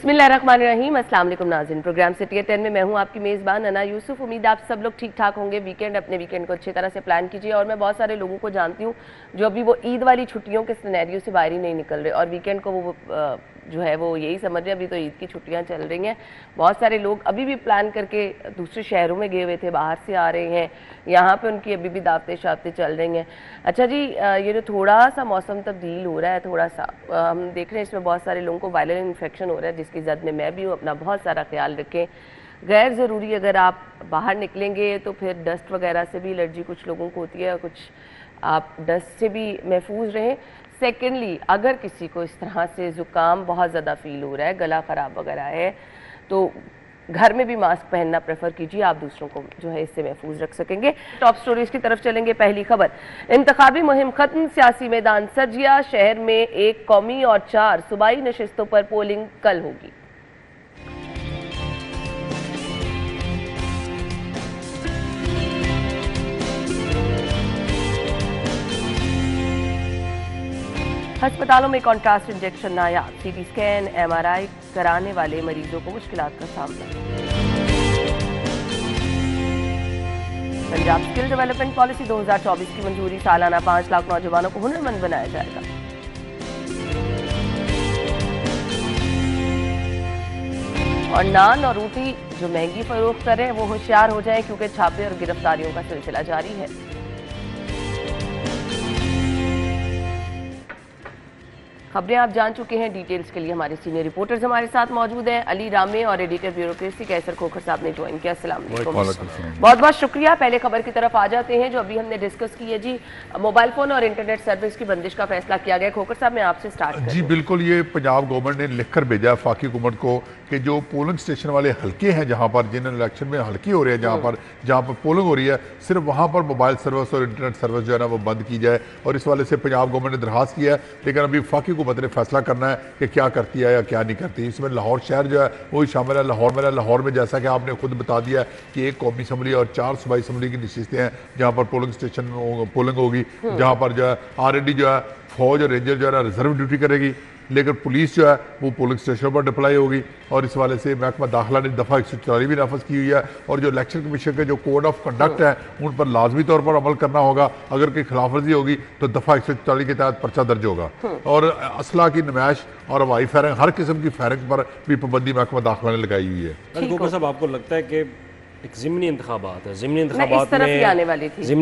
बिस्मिल्लाहिर्रहमानिर्रहीम। अस्सलाम वालेकुम नाज़रीन, प्रोग्राम सिटी एट 10 में मैं हूं आपकी मेज़बान अना यूसुफ। उम्मीद आप सब लोग ठीक ठाक होंगे। अपने वीकेंड को अच्छी तरह से प्लान कीजिए। और मैं बहुत सारे लोगों को जानती हूं जो अभी वो ईद वाली छुट्टियों के सिनेरियो से बाहर ही नहीं निकल रहे और वीकेंड को वो जो है वो यही समझ रहे हैं अभी तो ईद की छुट्टियां चल रही हैं। बहुत सारे लोग अभी भी प्लान करके दूसरे शहरों में गए हुए थे, बाहर से आ रहे हैं, यहाँ पे उनकी अभी भी दावतें शावतें चल रही हैं। अच्छा जी, ये जो थोड़ा सा मौसम तब्दील हो रहा है, थोड़ा सा हम देख रहे हैं इसमें बहुत सारे लोगों को वायरल इन्फेक्शन हो रहा है, जिसकी जद में मैं भी हूँ। अपना बहुत सारा ख्याल रखें। गैर ज़रूरी अगर आप बाहर निकलेंगे तो फिर डस्ट वगैरह से भी एलर्जी कुछ लोगों को होती है, कुछ आप डस्ट से भी महफूज रहें। सेकेंडली, अगर किसी को इस तरह से ज़ुकाम बहुत ज़्यादा फील हो रहा है, गला ख़राब वगैरह है, तो घर में भी मास्क पहनना प्रेफर कीजिए। आप दूसरों को जो है इससे महफूज रख सकेंगे। टॉप स्टोरीज की तरफ चलेंगे। पहली खबर, इंतखाबी मुहिम खत्म, सियासी मैदान सजिया। शहर में 1 कौमी और 4 सूबाई नशिस्तों पर पोलिंग कल होगी। अस्पतालों में कॉन्ट्रास्ट इंजेक्शन नायाब, सीटी स्कैन MRI कराने वाले मरीजों को मुश्किलात का सामना। पंजाब स्किल डेवलपमेंट पॉलिसी 2024 की मंजूरी, सालाना 5 लाख नौजवानों को हुनरमंद बनाया जाएगा। और नान और रोटी जो महंगी फरोख्त करें वो होशियार हो जाएं, क्योंकि छापे और गिरफ्तारियों का सिलसिला जारी है। खबरें आप जान चुके हैं। डिटेल्स के लिए हमारे सीनियर रिपोर्टर्स हमारे साथ मौजूद हैं। अली रामे और एडिटर ब्यूरोक्रेसी कैसर खोखर साहब ने ज्वाइन किया। अस्सलाम वालेकुम। बहुत बहुत शुक्रिया। पहले खबर की तरफ आ जाते हैं जो अभी हमने डिस्कस की है जी। मोबाइल फोन और इंटरनेट सर्विस की बंदिश का फैसला किया गया। खोखर साहब, मैं आपसे स्टार्ट जी बिल्कुल, ये पंजाब गवर्नमेंट ने लिखकर भेजा वफाकी हुकूमत को कि जो पोलिंग स्टेशन वाले हल्के हैं जहाँ पर जिन इलेक्शन में हल्के हो रहे हैं, जहाँ पर पोलिंग हो रही है, सिर्फ वहाँ पर मोबाइल सर्विस और इंटरनेट सर्विस जो है ना वो बंद की जाए। और इस वाले से पंजाब गवर्नमेंट ने दरखास्त किया है, लेकिन अभी वफाकी हुकूमत ने फैसला करना है कि क्या करती है या क्या नहीं करती। इसमें लाहौर शहर जो है वही शामिल है। लाहौर में जैसा कि आपने खुद बता दिया कि 1 कौमी असम्बली और 4 सूबाई असम्बली की नशिस्तें हैं जहाँ पर पोलिंग स्टेशन पोलिंग होगी, जहाँ पर जो है ऑलरेडी जो है फौज और रेंजर जो है ना रिजर्व ड्यूटी करेगी, लेकिन पुलिस जो है वो पोलिंग स्टेशन पर डिप्लाई होगी। और इस वाले से महकमा दाखिला ने दफ़ा 144 भी नाफज की हुई है। और जो इलेक्शन कमीशन के जो कोड ऑफ कंडक्ट है उन पर लाजमी तौर पर अमल करना होगा। अगर कोई खिलाफवर्जी होगी तो दफ़ा 144 के तहत पर्चा दर्ज होगा। और असला की नुमाइश और हवाई फायरिंग, हर किस्म की फायरिंग पर भी पाबंदी महकमा दाखिला ने लगाई हुई है। गोबर साहब, आपको लगता है कि एक ज़िमनी इंतखाबात है, ज़िमनी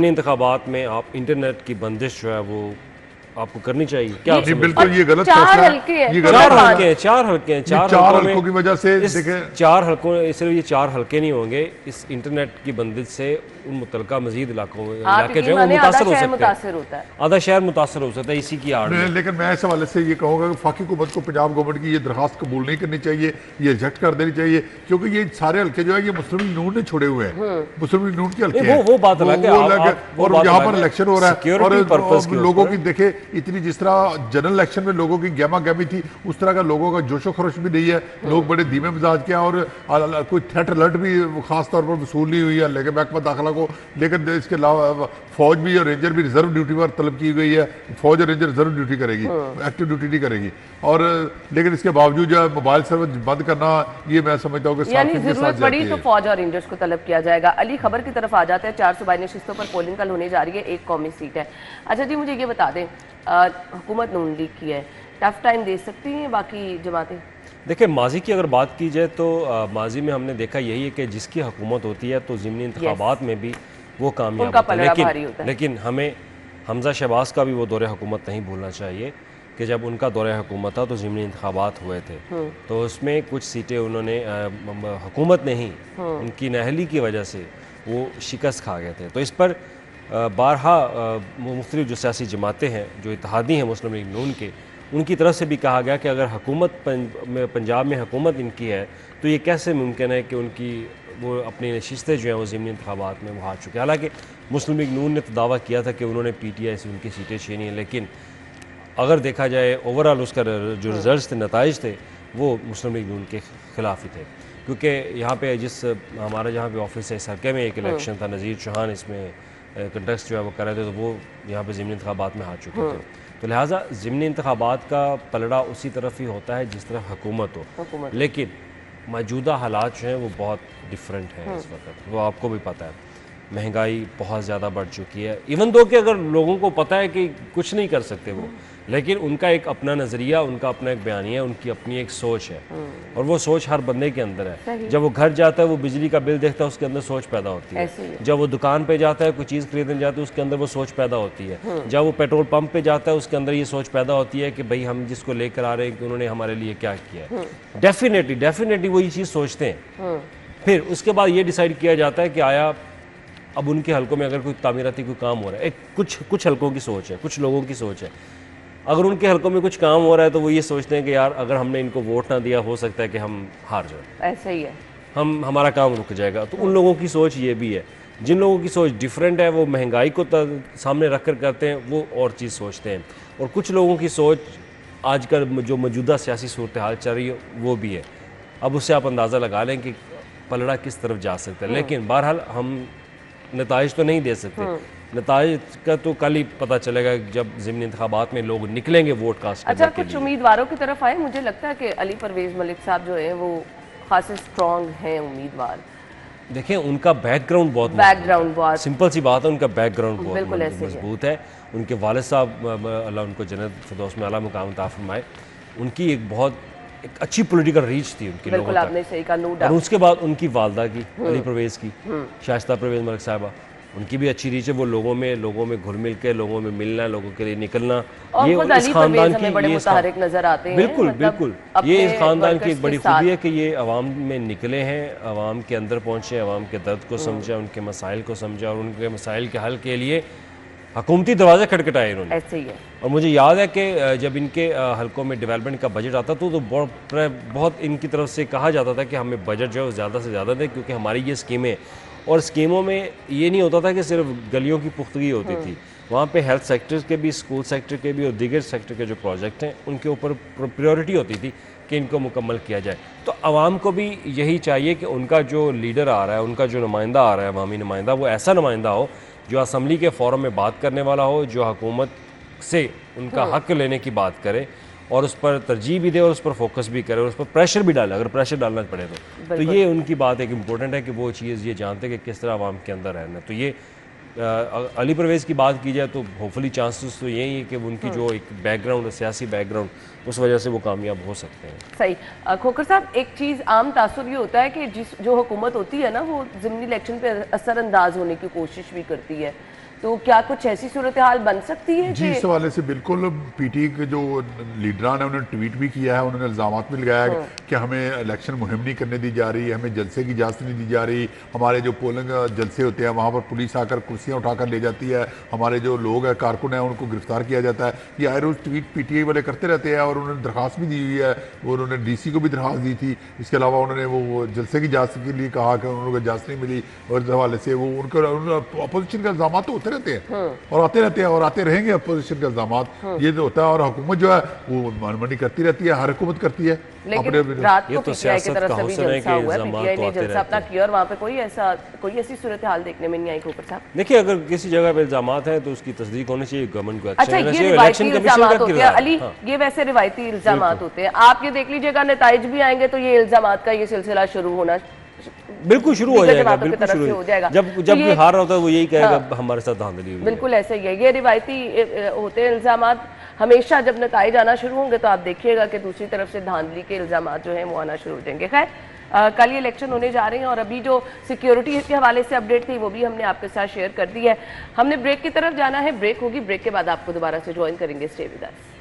इंतखाबात में आप इंटरनेट की बंदिश जो है वो आपको करनी चाहिए क्या? नहीं, बिल्कुल ये गलत फैसला है। ये चार हल्के हैं, चार हल्कों की वजह से देखें, 4 हल्कों, सिर्फ ये 4 हल्के नहीं होंगे। इस इंटरनेट की बंदिश से उन मुतलका मजीद इलाकों में इलाके जो है वो मुतासर हो सकते हैं, आधा शहर मुतासर हो सकता है इसी की आड़ में। लेकिन मैं इस हवाले से ये कहूँगा कि वफाकी हुकूमत को पंजाब गवर्नमेंट की ये दरखास्त कबूल नहीं करनी चाहिए, ये रिजेक्ट कर देनी चाहिए, क्योंकि ये सारे हल्के जो है ये मुस्लिम लीग नून ने छोड़े हुए हैं। मुस्लिम लीग नून के हल्के हैं, वो बात अलग है। और यहाँ पर इलेक्शन हो रहा है और लोगों की देखे इतनी, जिस तरह जनरल इलेक्शन में लोगों की गहमा गहमी थी, उस तरह का लोगों का जोशो खरोश भी नहीं है। लोग बड़े धीमे मिजाज के हैं और कोई थ्रेट अलर्ट भी खास तौर पर वसूल नहीं हुई है लेकिन महकमा दाखिला को। लेकिन इसके अलावा फौज भी और रेंजर भी रिजर्व ड्यूटी पर तलब की गई है। फौज और रेंजर रिजर्व ड्यूटी करेगी, एक्टिव ड्यूटी नहीं करेगी। और लेकिन इसके बावजूद जो है मोबाइल सर्विस बंद करना, ये मैं समझता हूँ कि जरूरत पड़ी तो फौज और रेंजर्स को तलब किया जाएगा। अली, खबर की तरफ आ जाते हैं। 4 सूबाई नशिस्तों पर पोलिंग कल होने जा रही है, 1 कौमी सीट है। अच्छा जी, मुझे ये बता दें, हुकूमत नून लीग की है, टफ टाइम दे सकती हैं बाकी जमातें? देखिए, माजी की अगर बात की जाए तो माजी में हमने देखा यही है कि जिसकी हुकूमत होती है तो ज़िमनी इंतखाबात में भी वो कामयाब होता है। लेकिन हमें हमजा शहबाज का भी वो दौरे हुकूमत नहीं भूलना चाहिए कि जब उनका दौरे हुकूमत था तो ज़िमनी इंतखाबात हुए थे, तो उसमें कुछ सीटें उन्होंने हुकूमत ने ही उनकी नाअहली की वजह से वो शिकस्त खा गए थे। तो इस पर बारहा मुख्तलिफ जो सियासी जमातें हैं, जो इत्तेहादी हैं मुस्लिम लीग नून के, उनकी तरफ से भी कहा गया कि अगर हुकूमत पंजाब में हुकूमत इनकी है तो ये कैसे मुमकिन है कि उनकी वो अपनी नशिस्तें जो हैं वो ज़िमनी इंतखाबात में वो हार चुके हैं। हालांकि मुस्लिम लीग नून ने तो दावा किया था कि उन्होंने PTI से उनकी सीटें छीनी हैं, लेकिन अगर देखा जाए ओवरऑल उसका जो रिजल्ट थे, नताइज थे, वो मुस्लिम लीग नून के ख़िलाफ़ ही थे। क्योंकि यहाँ पे हमारा जहाँ पे ऑफिस है, इस हल्के में एक इलेक्शन था, नज़ीर चौहान इसमें कंटेस्ट जो है वो कर रहे थे, तो वो यहाँ पे ज़िमनी इंतखाबात में हार चुके थे। तो लिहाजा ज़िमनी इंतखाबात का पलड़ा उसी तरफ ही होता है जिस तरफ हुकूमत हो, लेकिन मौजूदा हालात जो हैं वो बहुत डिफरेंट हैं इस वक्त, वो आपको भी पता है। महंगाई बहुत ज़्यादा बढ़ चुकी है, इवन दो कि अगर लोगों को पता है कि कुछ नहीं कर सकते वो, लेकिन उनका एक अपना नज़रिया, उनका अपना एक बयानिया, उनकी अपनी एक सोच है, और वो सोच हर बंदे के अंदर है। जब वो घर जाता है, वो बिजली का बिल देखता है, उसके अंदर सोच पैदा होती है। जब वो दुकान पे जाता है, कोई चीज़ खरीदने जाता है, उसके अंदर वो सोच पैदा होती है। जब वो पेट्रोल पंप पे जाता है, उसके अंदर ये सोच पैदा होती है कि भाई हम जिसको लेकर आ रहे हैं कि उन्होंने हमारे लिए क्या किया है। डेफिनेटली वो ये चीज़ सोचते हैं। फिर उसके बाद ये डिसाइड किया जाता है कि आया अब उनके हलकों में अगर कोई तामीराती कोई काम हो रहा है, एक कुछ हलकों की सोच है, कुछ लोगों की सोच है, अगर उनके हलकों में कुछ काम हो रहा है तो वो ये सोचते हैं कि यार अगर हमने इनको वोट ना दिया, हो सकता है कि हम हार जाए, ऐसा ही है, हमारा काम रुक जाएगा। तो उन लोगों की सोच ये भी है। जिन लोगों की सोच डिफरेंट है, वो महंगाई को सामने रख कर करते हैं, वो और चीज़ सोचते हैं। और कुछ लोगों की सोच आजकल जो मौजूदा सियासी सूरत हाल चल रही है वो भी है। अब उससे आप अंदाज़ा लगा लें कि पलड़ा किस तरफ जा सकता है। लेकिन बहरहाल हम नताइज तो नहीं दे सकते, नताइज का तो कल ही पता चलेगा जब ज़िमनी इंतखाबात में लोग निकलेंगे वोट कास्ट करने के लिए। कुछ उम्मीदवारों की तरफ आए, मुझे लगता है कि अली परवेज़ मलिक साहब जो है वो खासे स्ट्रॉन्ग हैं उम्मीदवार। देखिए उनका बैकग्राउंड बहुत सिंपल सी बात है, उनका बैकग्राउंड बहुत मजबूत है। उनके वालिद साहब अल्लाह उनको जन्नत फिरदौस में आला मुकाम अता फरमाए, उनकी एक अच्छी पॉलिटिकल रीच थी उनकी लोगों तक। आपने सही कहा, नो डाउट। और उसके बाद उनकी वालदा की अली परवेज़ की, शाइस्ता परवेज़ मलिक साहिबा, उनकी भी अच्छी रीच है। वो लोगों में घुल मिल के, लोगों में मिलना, लोगों के लिए निकलना, ये इस खानदान की बड़े मुतहरिक नजर आते हैं। बिल्कुल ये इस खानदान की एक बड़ी खूबी है कि ये अवाम में निकले हैं, अवाम के अंदर पहुँचे, अवाम के दर्द को समझा, उनके मसाइल को समझा, और उनके मसाइल के हल के लिए हुकूमती दरवाजे खटखटाए इन्होंने। ऐसे ही है। और मुझे याद है कि जब इनके हलकों में डेवलपमेंट का बजट आता तो बहुत इनकी तरफ से कहा जाता था कि हमें बजट जो है ज़्यादा से ज़्यादा दें, क्योंकि हमारी ये स्कीमें, और स्कीमों में ये नहीं होता था कि सिर्फ गलियों की पुख्तगी होती थी, वहाँ पे हेल्थ सेक्टर के भी, स्कूल सेक्टर के भी और दीगर सेक्टर के जो प्रोजेक्ट हैं उनके ऊपर प्रायोरिटी होती थी कि इनको मुकम्मल किया जाए। तो आवाम को भी यही चाहिए कि उनका जो लीडर आ रहा है, उनका जो नुमाइंदा आ रहा है, अवामी नुमाइंदा, वो ऐसा नुमाइंदा हो जो असम्बली के फोरम में बात करने वाला हो, जो हुकूमत से उनका हक लेने की बात करे और उस पर तरजीह भी दे और उस पर फोकस भी करे और उस पर प्रेशर भी डाले अगर प्रेशर डालना पड़े तो ये उनकी बात एक इम्पोर्टेंट है कि वो चीज़ ये जानते कि किस तरह आवाम के अंदर रहना। तो ये अली परवेज़ की बात की जाए तो होपफुली चांसेस तो यही है कि उनकी जो एक बैकग्राउंड है, सियासी बैकग्राउंड, उस वजह से वो कामयाब हो सकते हैं। सही। खोखर साहब, एक चीज़ आम तासुर ये होता है कि जो हुकूमत होती है ना, वो ज़िमनी इलेक्शन पे असरअंदाज होने की कोशिश भी करती है, तो क्या कुछ ऐसी सूरत हाल बन सकती है? जी, इस हवाले से बिल्कुल पीटी के जो लीडरान है उन्होंने ट्वीट भी किया है, उन्होंने इल्ज़ाम भी लगाया कि हमें इलेक्शन मुहिम नहीं करने दी जा रही है, हमें जलसे की इजाज़त नहीं दी जा रही, हमारे जो पोलिंग जलसे होते हैं वहाँ पर पुलिस आकर कुर्सियाँ उठाकर ले जाती है, हमारे जो लोग हैं कारकुन हैं उनको गिरफ्तार किया जाता है। ये आए रोज़ ट्वीट PTI वाले करते रहते हैं और उन्होंने दरख्वास्त भी दी हुई है, उन्होंने DC को भी दरख्वास्त दी थी। इसके अलावा उन्होंने वो जलसे की इजाज़त के लिए कहा कि उनको इजाज़त नहीं मिली, और इस हवाले से वो उनका अपोजिशन का इल्ज़ाम तो होते रहते हैं और आते रहते हैं और आते रहेंगे अपोजिशन के इल्ज़ाम। ये जो होता है, और हुकूमत जो है वो मनमानी करती रहती है, हर हुकूमत करती है। लेकिन रात को PTI की तरफ से भी जलसा हुआ है, PTI ने जलसा अपना किया और वहाँ पे कोई ऐसी सूरत हाल देखने में नहीं आई। खोखर साहब, देखिए अगर किसी जगह पे इल्जामात हैं तो उसकी तस्दीक होनी चाहिए, गवर्नमेंट को अच्छा, ये रिवायती इल्जामात होते हैं अली, ये वैसे रिवायती इल्जामात होते हैं। आप ये देख लीजिएगा, नताइज भी आएंगे तो ये इल्जामात का ये सिलसिला शुरू होना बिल्कुल शुरू हो जाएगा, बिल्कुल शुरू हो जाएगा। जब कोई हार रहा होता है वो यही कहेगा हमारे साथ धांधली हुई है। बिल्कुल ऐसे ही है, ये रिवायती होते हैं इल्जामात। हमेशा जब नताइज आना शुरू होंगे तो आप देखिएगा कि दूसरी तरफ से धांधली के इल्जामात जो हैं वो आना शुरू हो जाएंगे। खैर, कल ये इलेक्शन होने जा रहे हैं और अभी जो सिक्योरिटी के हवाले से अपडेट थी वो भी हमने आपके साथ शेयर कर दी है। हमने ब्रेक की तरफ जाना है, ब्रेक होगी, ब्रेक के बाद आपको दोबारा से ज्वाइन करेंगे। Stay with us.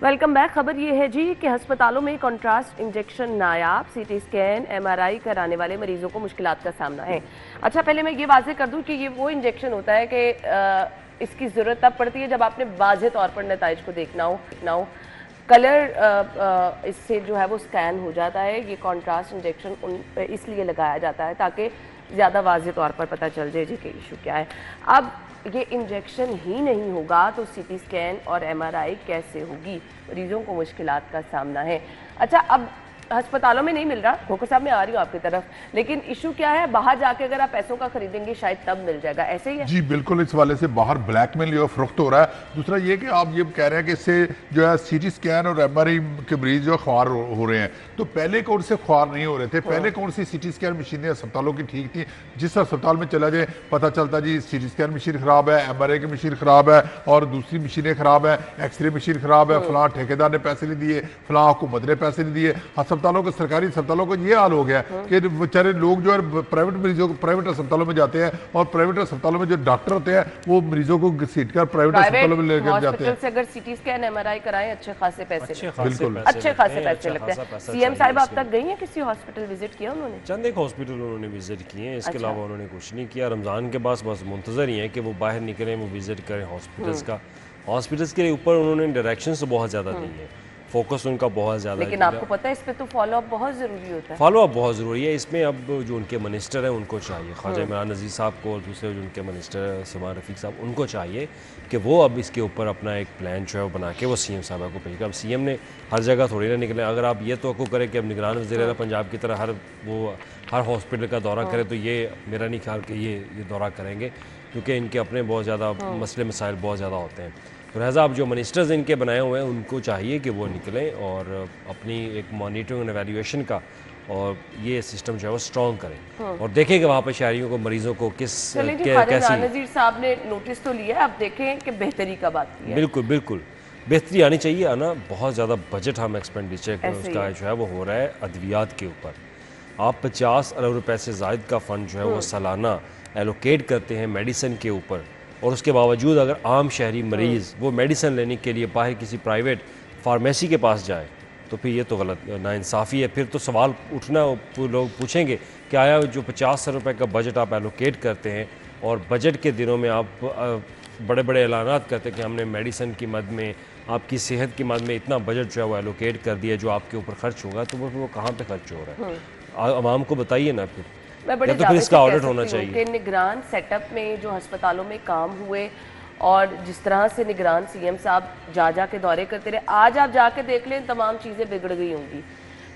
Welcome back. खबर ये है जी कि अस्पतालों में कॉन्ट्रास्ट इंजेक्शन नायाब, CT स्कैन MRI कराने वाले मरीजों को मुश्किलात का सामना है। अच्छा, पहले मैं ये वाज़ेह कर दूं कि ये वो इंजेक्शन होता है कि इसकी ज़रूरत तब पड़ती है जब आपने वाज़ेह तौर पर नताइज को देखना हो। कलर इससे जो है वो स्कैन हो जाता है। ये कॉन्ट्रास्ट इंजेक्शन इसलिए लगाया जाता है ताकि ज़्यादा वाज़ेह तौर पर पता चल जाए जी कि इशू क्या है। अब ये इंजेक्शन ही नहीं होगा तो CT स्कैन और MRI कैसे होगी? मरीजों को मुश्किलात का सामना है। अच्छा, अब अस्पतालों में नहीं मिल रहा, खोखर साहब मैं आ रही हूँ आपकी तरफ, लेकिन इशू क्या है, बाहर जाके अगर आप पैसों का खरीदेंगे शायद तब मिल जाएगा, ऐसे ही है? जी बिल्कुल, इस वाले से बाहर ब्लैकमेल और फरोख्त हो रहा है। दूसरा ये कि आप ये कह रहे हैं कि इससे जो है सीटी स्कैन और एमआरआई के मरीज जो ख्वार हो रहे हैं, तो पहले कौन से ख्वार नहीं हो रहे थे? पहले कौन सी सीटी स्कैन मशीनें अस्पतालों की ठीक थी? जिस अस्पताल में चला जाए पता चलता जी सीटी स्कैन मशीन खराब है, एमआरआई की मशीन खराब है और दूसरी मशीनें खराब है, एक्सरे मशीन खराब है, फलां ठेकेदार ने पैसे नहीं दिए, फलां हुकूमत ने पैसे नहीं दिए। अस्पतालों को, सरकारी अस्पतालों को ये हाल हो गया कि बेचारे लोग जो है प्राइवेट मरीजों को प्राइवेट अस्पतालों में जाते हैं और प्राइवेट अस्पतालों में जो डॉक्टर होते हैं वो मरीजों को घसीट कर प्राइवेट अस्पतालों में लेकर जाते हैं। से अगर सीटी स्कैन एमआरआई कराएं अच्छे खासे पैसे, बिल्कुल अच्छे खासे पैसे लगते हैं। सीएम साहब आप तक गई हैं, किसी हॉस्पिटल विजिट किया उन्होंने? चंद एक हॉस्पिटल उन्होंने विजिट किए हैं, इसके अलावा उन्होंने कुछ नहीं किया। रमज़ान के बाद बस मुंतजर ही है कि वो बाहर निकलें, वो विजिट करें हॉस्पिटल्स का। हॉस्पिटल्स के ऊपर उन्होंने डायरेक्शन तो बहुत ज़्यादा दी है, फोकस उनका बहुत ज़्यादा है। लेकिन आपको पता है इस पे तो फॉलो अप बहुत ज़रूरी होता है। फॉलो अप बहुत ज़रूरी है इसमें। अब जो उनके मिनिस्टर हैं उनको चाहिए, ख्वाजा इमरान नज़ीर साहब को और दूसरे जो उनके मिनिस्टर सलमान रफ़ीक साहब, उनको चाहिए कि वो अब इसके ऊपर अपना एक प्लान जो है वो बना के वो सीएम साहब को भेजेगा। अब सीएम ने हर जगह थोड़ी ना निकले। अगर आप ये तो करें कि अब निगरान वज़ीर आला पंजाब की तरह हर हॉस्पिटल का दौरा करें, तो ये मेरा नहीं ख्याल कि ये दौरा करेंगे, क्योंकि इनके अपने बहुत ज़्यादा मसले मसाइल बहुत ज़्यादा होते हैं। तो लिहाजा अब जो मिनिस्टर्स इनके बनाए हुए हैं उनको चाहिए कि वो निकलें और अपनी एक मॉनिटरिंग एंड एवेल्यूएशन का और ये सिस्टम जो है वो स्ट्रॉन्ग करें और देखें कि वहाँ पर शहरियों को, मरीजों को कैसी। नज़ीर साहब ने नोटिस तो लिया, अब देखें कि बेहतरी का बात की है। बिल्कुल बिल्कुल बेहतरी आनी चाहिए। आना बहुत ज़्यादा बजट हम एक्सपेंडिचर उसका जो है वो हो रहा है अद्वियात के ऊपर। आप 50 अरब रुपए से ज़ायद का फ़ंड जो है वो सालाना एलोकेट करते हैं मेडिसिन के ऊपर, और उसके बावजूद अगर आम शहरी मरीज़ वो मेडिसिन लेने के लिए बाहर किसी प्राइवेट फार्मेसी के पास जाए तो फिर ये तो गलत नाइंसाफ़ी है। फिर तो सवाल उठना, लोग पूछेंगे कि आया जो 50 रुपए का बजट आप एलोकेट करते हैं और बजट के दिनों में आप बड़े बड़े ऐलानात करते हैं कि हमने मेडिसिन की मद में, आपकी सेहत की मद में इतना बजट जो है वो एलोकेट कर दिया जो आपके ऊपर खर्च होगा, तो वो कहाँ पे खर्च हो रहा है? आवाम को बताइए ना। फिर या तो फिर इसका ऑडिट होना चाहिए। निगरान सेटअप में जो अस्पतालों में काम हुए और जिस तरह से निगरान सीएम साहब जा के दौरे करते रहे, आज आप जाके देख लें तमाम चीज़ें बिगड़ गई होंगी,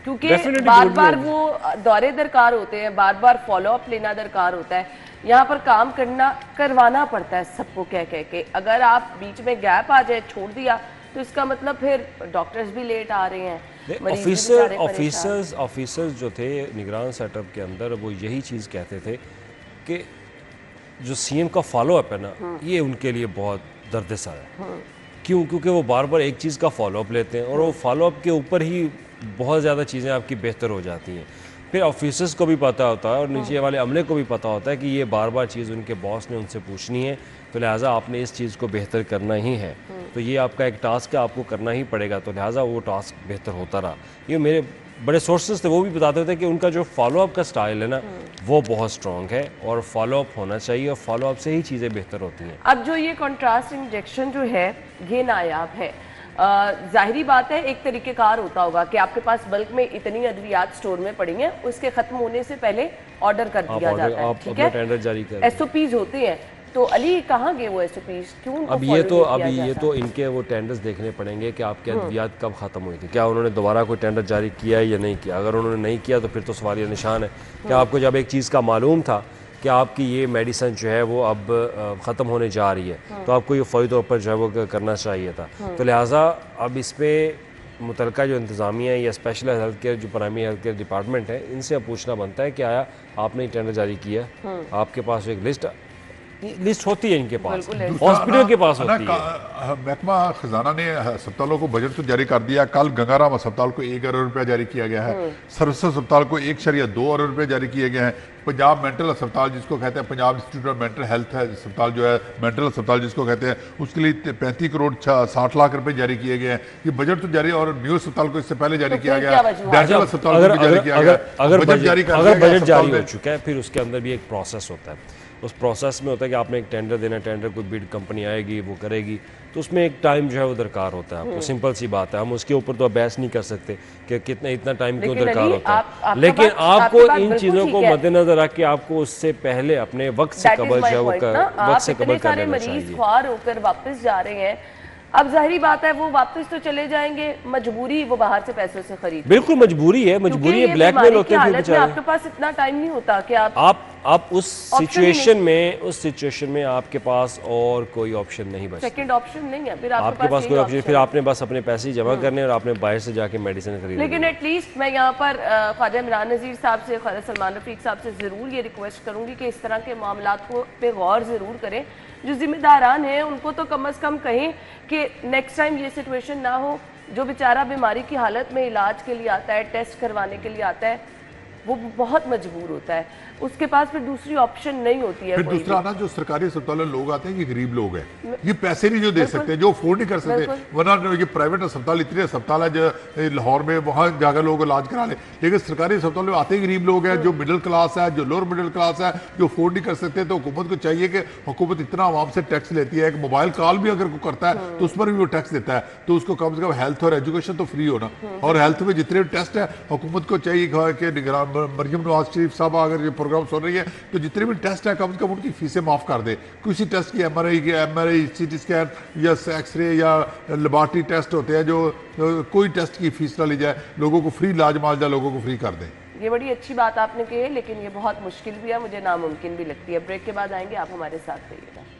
क्योंकि बार बार वो दौरे दरकार होते हैं, बार बार फॉलो अप लेना दरकार होता है, यहाँ पर काम करवाना पड़ता है सबको कह के। अगर आप बीच में गैप आ जाए, छोड़ दिया, तो इसका मतलब फिर डॉक्टर्स भी लेट आ रहे हैं। ऑफिसर्स जो थे निगरान सेटअप के अंदर, वो यही चीज़ कहते थे कि जो सीएम का फॉलो अप है ना, ये उनके लिए बहुत दर्द सर है। क्यों? क्योंकि वो बार बार एक चीज़ का फॉलो अप लेते हैं और वो फॉलो अप के ऊपर ही बहुत ज़्यादा चीज़ें आपकी बेहतर हो जाती हैं। फिर ऑफिसर्स को भी पता होता है और नीचे वाले अमले को भी पता होता है कि ये बार बार चीज़ उनके बॉस ने उनसे पूछनी है, तो लिहाजा आपने इस चीज़ को बेहतर करना ही है, तो ये आपका एक टास्क है, आपको करना ही पड़ेगा, तो लिहाजा वो टास्क बेहतर होता रहा। ये मेरे बड़े सोर्सेज थे, वो भी बताते थे कि उनका जो फॉलोअप का स्टाइल है ना, वो बहुत स्ट्रॉन्ग है और फॉलोअप होना चाहिए और फॉलोअप से ही चीज़ें बेहतर होती हैं। अब जो ये कॉन्ट्रास्ट इंजेक्शन जो है ये नायाब है, जाहिरी बात है एक तरीक़ेकार होता होगा कि आपके पास बल्क में इतनी अद्वियात स्टोर में पड़ी हैं, उसके ख़त्म होने से पहले ऑर्डर कर दिया जाता है, ठीक है, टेंडर जारी कर, SOPs होते हैं। तो अली कहाँ गए वो SOPs? क्यों? अब ये तो इनके वो टेंडर्स देखने पड़ेंगे कि आपके अद्वियात कब ख़त्म हुई थी, क्या उन्होंने दोबारा कोई टेंडर जारी किया है या नहीं किया। अगर उन्होंने नहीं किया तो फिर तो सवालिया निशान है कि आपको जब एक चीज़ का मालूम था कि आपकी ये मेडिसिन जो है वो अब ख़त्म होने जा रही है, तो आपको ये फौरी तौर पर जो है वो करना चाहिए था। तो लिहाजा अब इस पर मुतलका जो इंतज़ामिया है या स्पेशल हेल्थ केयर जो प्राइमरी हेल्थ केयर डिपार्टमेंट है, इनसे अब पूछना बनता है कि आया आपने टेंडर जारी किया, आपके पास एक लिस्ट होती है इनके पास, हॉस्पिटल के पास होती है। महकमा खजाना ने अस्पतालों को बजट तो जारी कर दिया। कल गंगाराम अस्पताल को 1 अरब रुपया जारी किया गया है, सर्विस अस्पताल को 1.2 अरब रुपये जारी किए गए हैं। पंजाब मेंटल अस्पताल जिसको कहते हैं, Punjab institute of mental health है अस्पताल जो है, मेंटल अस्पताल जिसको कहते हैं, उसके लिए 35 करोड़ 60 लाख रुपए जारी किए गए हैं। ये बजट तो जारी, और न्यू अस्पताल को इससे पहले जारी किया गया, डेंटल अस्पताल को भी जारी किया गया। अगर बजट जारी हो चुका है, फिर उसके अंदर भी एक प्रोसेस होता है। उस प्रोसेस में होता है कि आपने एक टेंडर देना, टेंडर कोई बिड कंपनी आएगी वो करेगी, तो उसमें एक टाइम जो है वो दरकार होता है आपको, सिंपल सी बात है। हम उसके ऊपर तो बहस नहीं कर सकते कि इतना टाइम क्यों दरकार होता है, लेकिन आपको इन चीज़ों को मद्देनजर रख के आपको उससे पहले अपने वक्त से कबल जो है वो वक्त से कबल कर लेना चाहिए। मरीज ख्वार होकर वापस जा रहे हैं, अब जाहिर बात है वो वापस तो चले जाएंगे, मजबूरी वो बाहर से पैसों से खरीद, बिल्कुल मजबूरी है, ब्लैकमेल होते हैं बेचारे। आपके पास इतना टाइम नहीं होता कि आप उस सिचुएशन में आपके पास और कोई ऑप्शन नहीं बचता, सेकंड ऑप्शन नहीं है, फिर आपके पास कोई ऑप्शन, फिर आपने बस अपने पैसे जमा करने और आपने बाहर से जाके मेडिसिन खरीदनी। लेकिन एटलीस्ट मैं यहाँ पर ख्वाजा इमरान नज़ीर साहब से, ख्वाजा सलमान रफीक साहब से ज़रूर ये रिक्वेस्ट करूँगी कि इस तरह के मामलात को पे गौर ज़रूर करें। जो जिम्मेदारान हैं उनको तो कम अज़ कम कहें कि नेक्स्ट टाइम ये सिचुएशन ना हो। जो बेचारा बीमारी की हालत में इलाज के लिए आता है, टेस्ट करवाने के लिए आता है, वो बहुत मजबूर होता है, उसके पास फिर दूसरी ऑप्शन नहीं होती है। फिर दूसरा ना, जो सरकारी अस्पताल में लोग आते हैं ये गरीब लोग हैं, ये पैसे नहीं जो दे सकते, जो अफोर्ड नहीं कर सकते, वरना ये प्राइवेट अस्पताल, इतने अस्पताल है जो लाहौर में, वहाँ जाकर लोग इलाज करा ले। लेकिन सरकारी अस्पताल में आते ही गरीब लोग हैं, जो मिडिल क्लास है, जो लोअर मिडिल क्लास है, जो अफोर्ड नहीं कर सकते। तो हुकूमत को चाहिए कि हुकूमत इतना आवाम से टैक्स लेती है, एक मोबाइल कॉल भी अगर कोई करता है तो उस पर भी वो टैक्स देता है, तो उसको कम से कम हेल्थ और एजुकेशन तो फ्री होना, और हेल्थ में जितने टेस्ट है हुकूमत को चाहिए कि निगरान मरियम नवाज शरीफ साहब अगर ये प्रोग्राम सुन रही है तो जितने भी टेस्ट है कम से कम उनकी फीसें माफ़ कर दे। किसी टेस्ट की एमआरआई सीटी स्कैन या एक्सरे या लेबॉरेटरी टेस्ट होते हैं, जो कोई टेस्ट की फीस ना ली जाए, लोगों को फ्री इलाज मुआवजा लोगों को फ्री कर दें। ये बड़ी अच्छी बात आपने कही है, लेकिन ये बहुत मुश्किल भी है, मुझे नामुमकिन भी लगती है। ब्रेक के बाद आएंगे, आप हमारे साथ रहिएगा।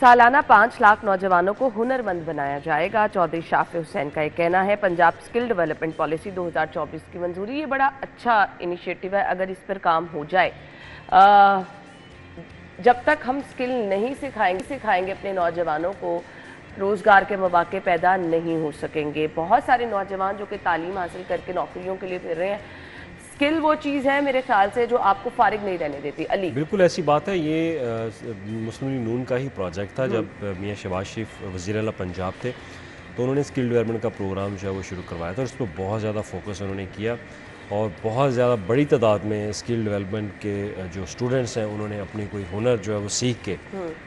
सालाना 5 लाख नौजवानों को हुनरमंद बनाया जाएगा, चौधरी शाफी हुसैन का ये कहना है। पंजाब स्किल डेवलपमेंट पॉलिसी 2024 की मंजूरी, ये बड़ा अच्छा इनिशिएटिव है अगर इस पर काम हो जाए। जब तक हम स्किल नहीं सिखाएंगे अपने नौजवानों को, रोज़गार के मौके पैदा नहीं हो सकेंगे। बहुत सारे नौजवान जो कि तालीम हासिल करके नौकरियों के लिए फिर रहे हैं, स्किल वो चीज़ है मेरे ख्याल से जो आपको फारिग नहीं रहने देती। अली, बिल्कुल ऐसी बात है। ये मुस्लिम लीग नून का ही प्रोजेक्ट था। जब मियां शहबाज शरीफ वज़ीर आला पंजाब थे तो उन्होंने स्किल डेवलपमेंट का प्रोग्राम जो है वो शुरू करवाया था, और इस पर बहुत ज़्यादा फोकस उन्होंने किया, और बहुत ज़्यादा बड़ी तादाद में स्किल डेवलपमेंट के जो स्टूडेंट्स हैं उन्होंने अपनी कोई हुनर जो है वो सीख के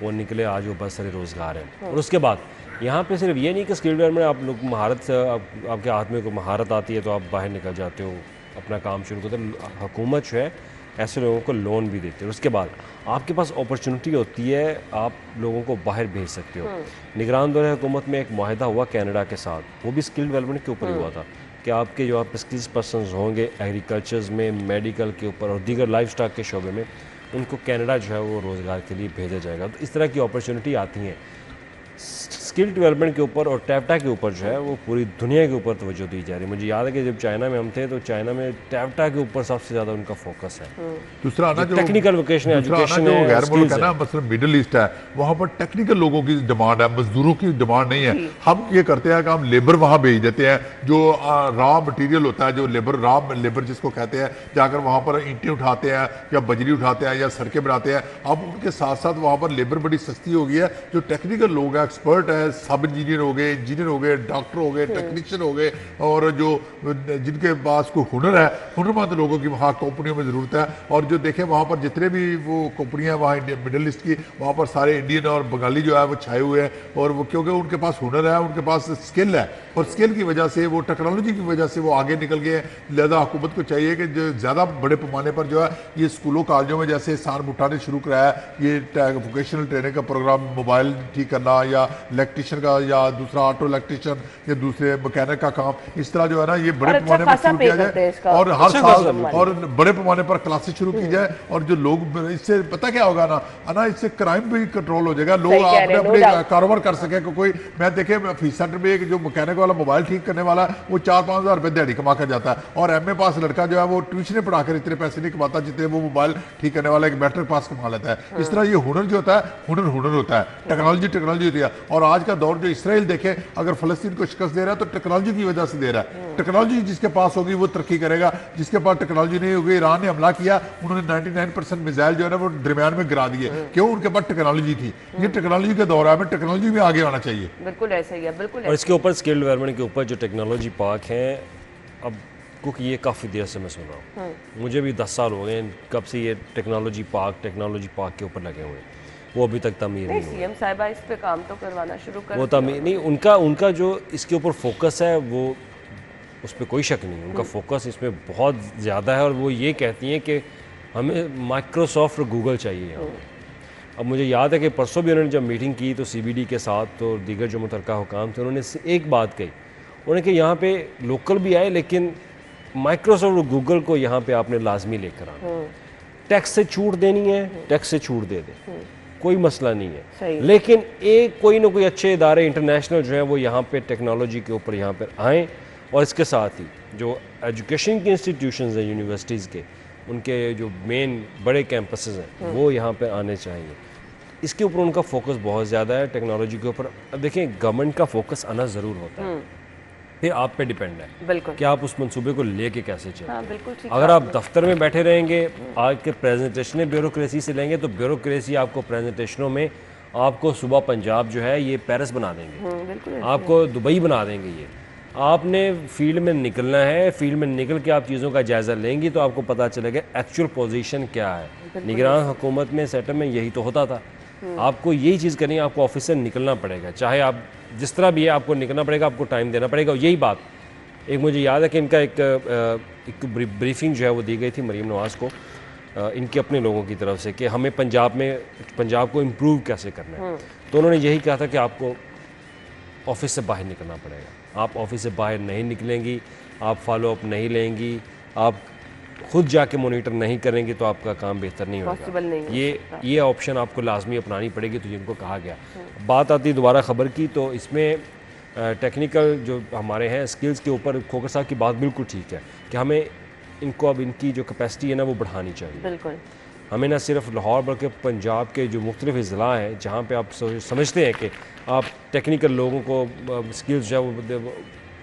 वो निकले, आज वो बहुत सारे रोज़गार हैं। और उसके बाद यहाँ पे सिर्फ ये नहीं कि स्किल डेवलपमेंट आप लोग महारत से, आपके हाथ में कोई महारत आती है तो आप बाहर निकल जाते हो, अपना काम शुरू करते हो। हुकूमत जो है ऐसे लोगों को लोन भी देती है, उसके बाद आपके पास अपॉर्चुनिटी होती है, आप लोगों को बाहर भेज सकते हो। निगरान दौरे हुकूमत में एक मुआहदा हुआ कनाडा के साथ, वो भी स्किल डेवलपमेंट के ऊपर ही हुआ था कि आपके जो आप स्किल्स पर्सनस होंगे एग्रीकल्चर्स में, मेडिकल के ऊपर और दीगर लाइफ स्टॉक के शोबे में, उनको कनाडा जो है वो रोज़गार के लिए भेजा जाएगा। तो इस तरह की अपॉर्चुनिटी आती हैं स्किल डेवलपमेंट के ऊपर, और टैप्टा के ऊपर जो है वो पूरी दुनिया के ऊपर तवज्जो दी जा रही है। मुझे याद है कि जब चाइना में हम थे तो चाइना में टैप्टा के ऊपर सबसे ज़्यादा उनका फोकस है। दूसरा ना जो टेक्निकल वोकेशनल एजुकेशन है, गैर मुल्क है ना, मतलब मिडिल ईस्ट है, वहाँ पर टेक्निकल लोगों की डिमांड है, मजदूरों की डिमांड नहीं है। हम ये करते हैं कि हम लेबर वहाँ भेज देते हैं, जो रॉ मटीरियल होता है, जो लेबर जिसको कहते हैं, जाकर वहाँ पर ईंटें उठाते हैं या बजरी उठाते हैं या सड़कें बनाते हैं। अब उनके साथ साथ वहाँ पर लेबर बड़ी सस्ती हो गई है। जो टेक्निकल लोग हैं, एक्सपर्ट है, सब इंजीनियर हो गए, डॉक्टर हो गए, टेक्नीशियन हो गए, और जो जिनके पास कोई हुनर है, हुनरमंद लोगों की वहाँ कंपनियों में ज़रूरत है। और जो देखें वहाँ पर जितने भी वो कंपनियाँ वहाँ मिडिल ईस्ट की, वहाँ पर सारे इंडियन और बंगाली जो है वो छाए हुए हैं, और वो क्योंकि उनके पास हुनर है, उनके पास स्किल है, और स्किल की वजह से, वो टेक्नोलॉजी की वजह से वो आगे निकल गए हैं। लिहाजा हुकूमत को चाहिए कि जो ज़्यादा बड़े पैमाने पर जो है ये स्कूलों कॉलेजों में जैसे सान भुट्टा ने शुरू कराया ये वोकेशनल ट्रेनिंग का प्रोग्राम, मोबाइल ठीक करना या इलेक्ट्रिशियन का या दूसरा ऑटो इलेक्ट्रिशियन या दूसरे मैकेनिक का काम, इस तरह जो है ना ये बड़े पैमाने पर शुरू किया जाए, और हर साल और बड़े पैमाने पर क्लासेस शुरू की जाए। और जो लोग, इससे पता क्या होगा ना, इससे क्राइम भी कंट्रोल हो जाएगा, लोग अपने कारोबार कर सके। कोई मैं देखे फीस सेंटर में एक जो मैकेनिक वाला मोबाइल ठीक करने वाला वो 4-5 हज़ार रुपये दिहाड़ी कमा कर जाता है, और एमए पास लड़का जो है वो ट्यूशन पढ़ाकर इतने पैसे नहीं कमाता जितने वो मोबाइल ठीक करने वाला एक मैट्रिक पास कमा लेता है। इस तरह ये हुनर जो होता है, हुनर होता है, टेक्नोलॉजी होती है। और आज का दौर जो इसराइल देखे, अगर फलस्तीन को शिकस्त दे रहा है तो टेक्नोलॉजी की वजह से दे रहा है। टेक्नोलॉजी जिसके पास होगी वो तरक्की करेगा, जिसके पास टेक्नोलॉजी नहीं होगी। ईरान ने हमला किया, उन्होंने 99% मिसाइल जो है ना वो दरमियान में गिरा दिए, क्यों? उनके पास टेक्नोलॉजी थी। ये टेक्नोलॉजी का दौर है, हमें टेक्नोलॉजी में आगे आना चाहिए। बिल्कुल ऐसा ही है, बिल्कुल। और इसके ऊपर स्किल डेवलपमेंट के ऊपर जो टेक्नोलॉजी पार्क है, अब क्योंकि ये काफ़ी देर से मैं सुन रहा हूँ, मुझे भी 10 साल हो गए कब से ये टेक्नोलॉजी पार्क के ऊपर लगे हुए हैं, वो अभी तक तमीर नहीं हुआ। सीएम साहिबा इस पे काम तो करवाना शुरू कर, वो तमीर नहीं, उनका जो इसके ऊपर फोकस है वो, उस पर कोई शक नहीं, उनका फोकस इसमें बहुत ज़्यादा है। और वो ये कहती हैं कि हमें माइक्रोसॉफ्ट और गूगल चाहिए यहाँ। अब मुझे याद है कि परसों भी उन्होंने जब मीटिंग की तो CBD के साथ तो दीगर जो मुतलका हुकाम थे, उन्होंने एक बात कही, उन्होंने कि यहाँ पे लोकल भी आए लेकिन माइक्रोसॉफ्ट और गूगल को यहाँ पे आपने लाजमी लेकर आना। टैक्स से छूट देनी है, टैक्स से छूट दे दे, कोई मसला नहीं है, लेकिन एक कोई ना कोई अच्छे इदारे इंटरनेशनल जो है वो यहाँ पे टेक्नोलॉजी के ऊपर यहाँ पर आएँ। और इसके साथ ही जो एजुकेशन के इंस्टीट्यूशंस हैं यूनिवर्सिटीज़ के, उनके जो मेन बड़े कैंपसेस हैं वो यहाँ पे आने चाहिए। इसके ऊपर उनका फोकस बहुत ज़्यादा है, टेक्नोलॉजी के ऊपर। अब देखें, गवर्नमेंट का फोकस आना ज़रूर होता है, फिर आप पे डिपेंड है बिल्कुल कि आप उस मंसूबे को लेके कैसे चलें। हाँ, बिल्कुल ठीक। अगर आप दफ्तर में बैठे रहेंगे, आज के प्रेजेंटेशनें ब्यूरोक्रेसी से लेंगे तो ब्यूरोक्रेसी आपको प्रेजेंटेशनों में आपको सुबह पंजाब जो है ये पेरिस बना देंगे, आपको दुबई बना देंगे। ये आपने फील्ड में निकलना है, फील्ड में निकल के आप चीज़ों का जायज़ा लेंगी तो आपको पता चलेगा एक्चुअल पोजीशन क्या है। निगरान हुकूमत में सेटअप में यही तो होता था। आपको यही चीज़ करनी है, आपको ऑफिस से निकलना पड़ेगा, चाहे आप जिस तरह भी है आपको निकलना पड़ेगा, आपको टाइम देना पड़ेगा। यही बात एक मुझे याद है कि इनका एक ब्रीफिंग जो है वो दी गई थी मरीम नवाज़ को, इनके अपने लोगों की तरफ से, कि हमें पंजाब को इम्प्रूव कैसे करना है। तो उन्होंने यही कहा था कि आपको ऑफिस से बाहर निकलना पड़ेगा। आप ऑफिस से बाहर नहीं निकलेंगी, आप फॉलो अप नहीं लेंगी, आप खुद जाके मॉनिटर नहीं करेंगे तो आपका काम बेहतर नहीं होगा। ये ऑप्शन आपको लाजमी अपनानी पड़ेगी। तो जिनको कहा गया, बात आती दोबारा ख़बर की, तो इसमें टेक्निकल जो हमारे हैं स्किल्स के ऊपर खोकर साहब की बात बिल्कुल ठीक है कि हमें इनको अब इनकी जो कैपेसिटी है ना वो बढ़ानी चाहिए। बिल्कुल हमें ना सिर्फ लाहौर बल्कि पंजाब के जो मुख्तलिफ ज़िला हैं जहाँ पे आप समझते हैं कि आप टेक्निकल लोगों को स्किल्स जो है वो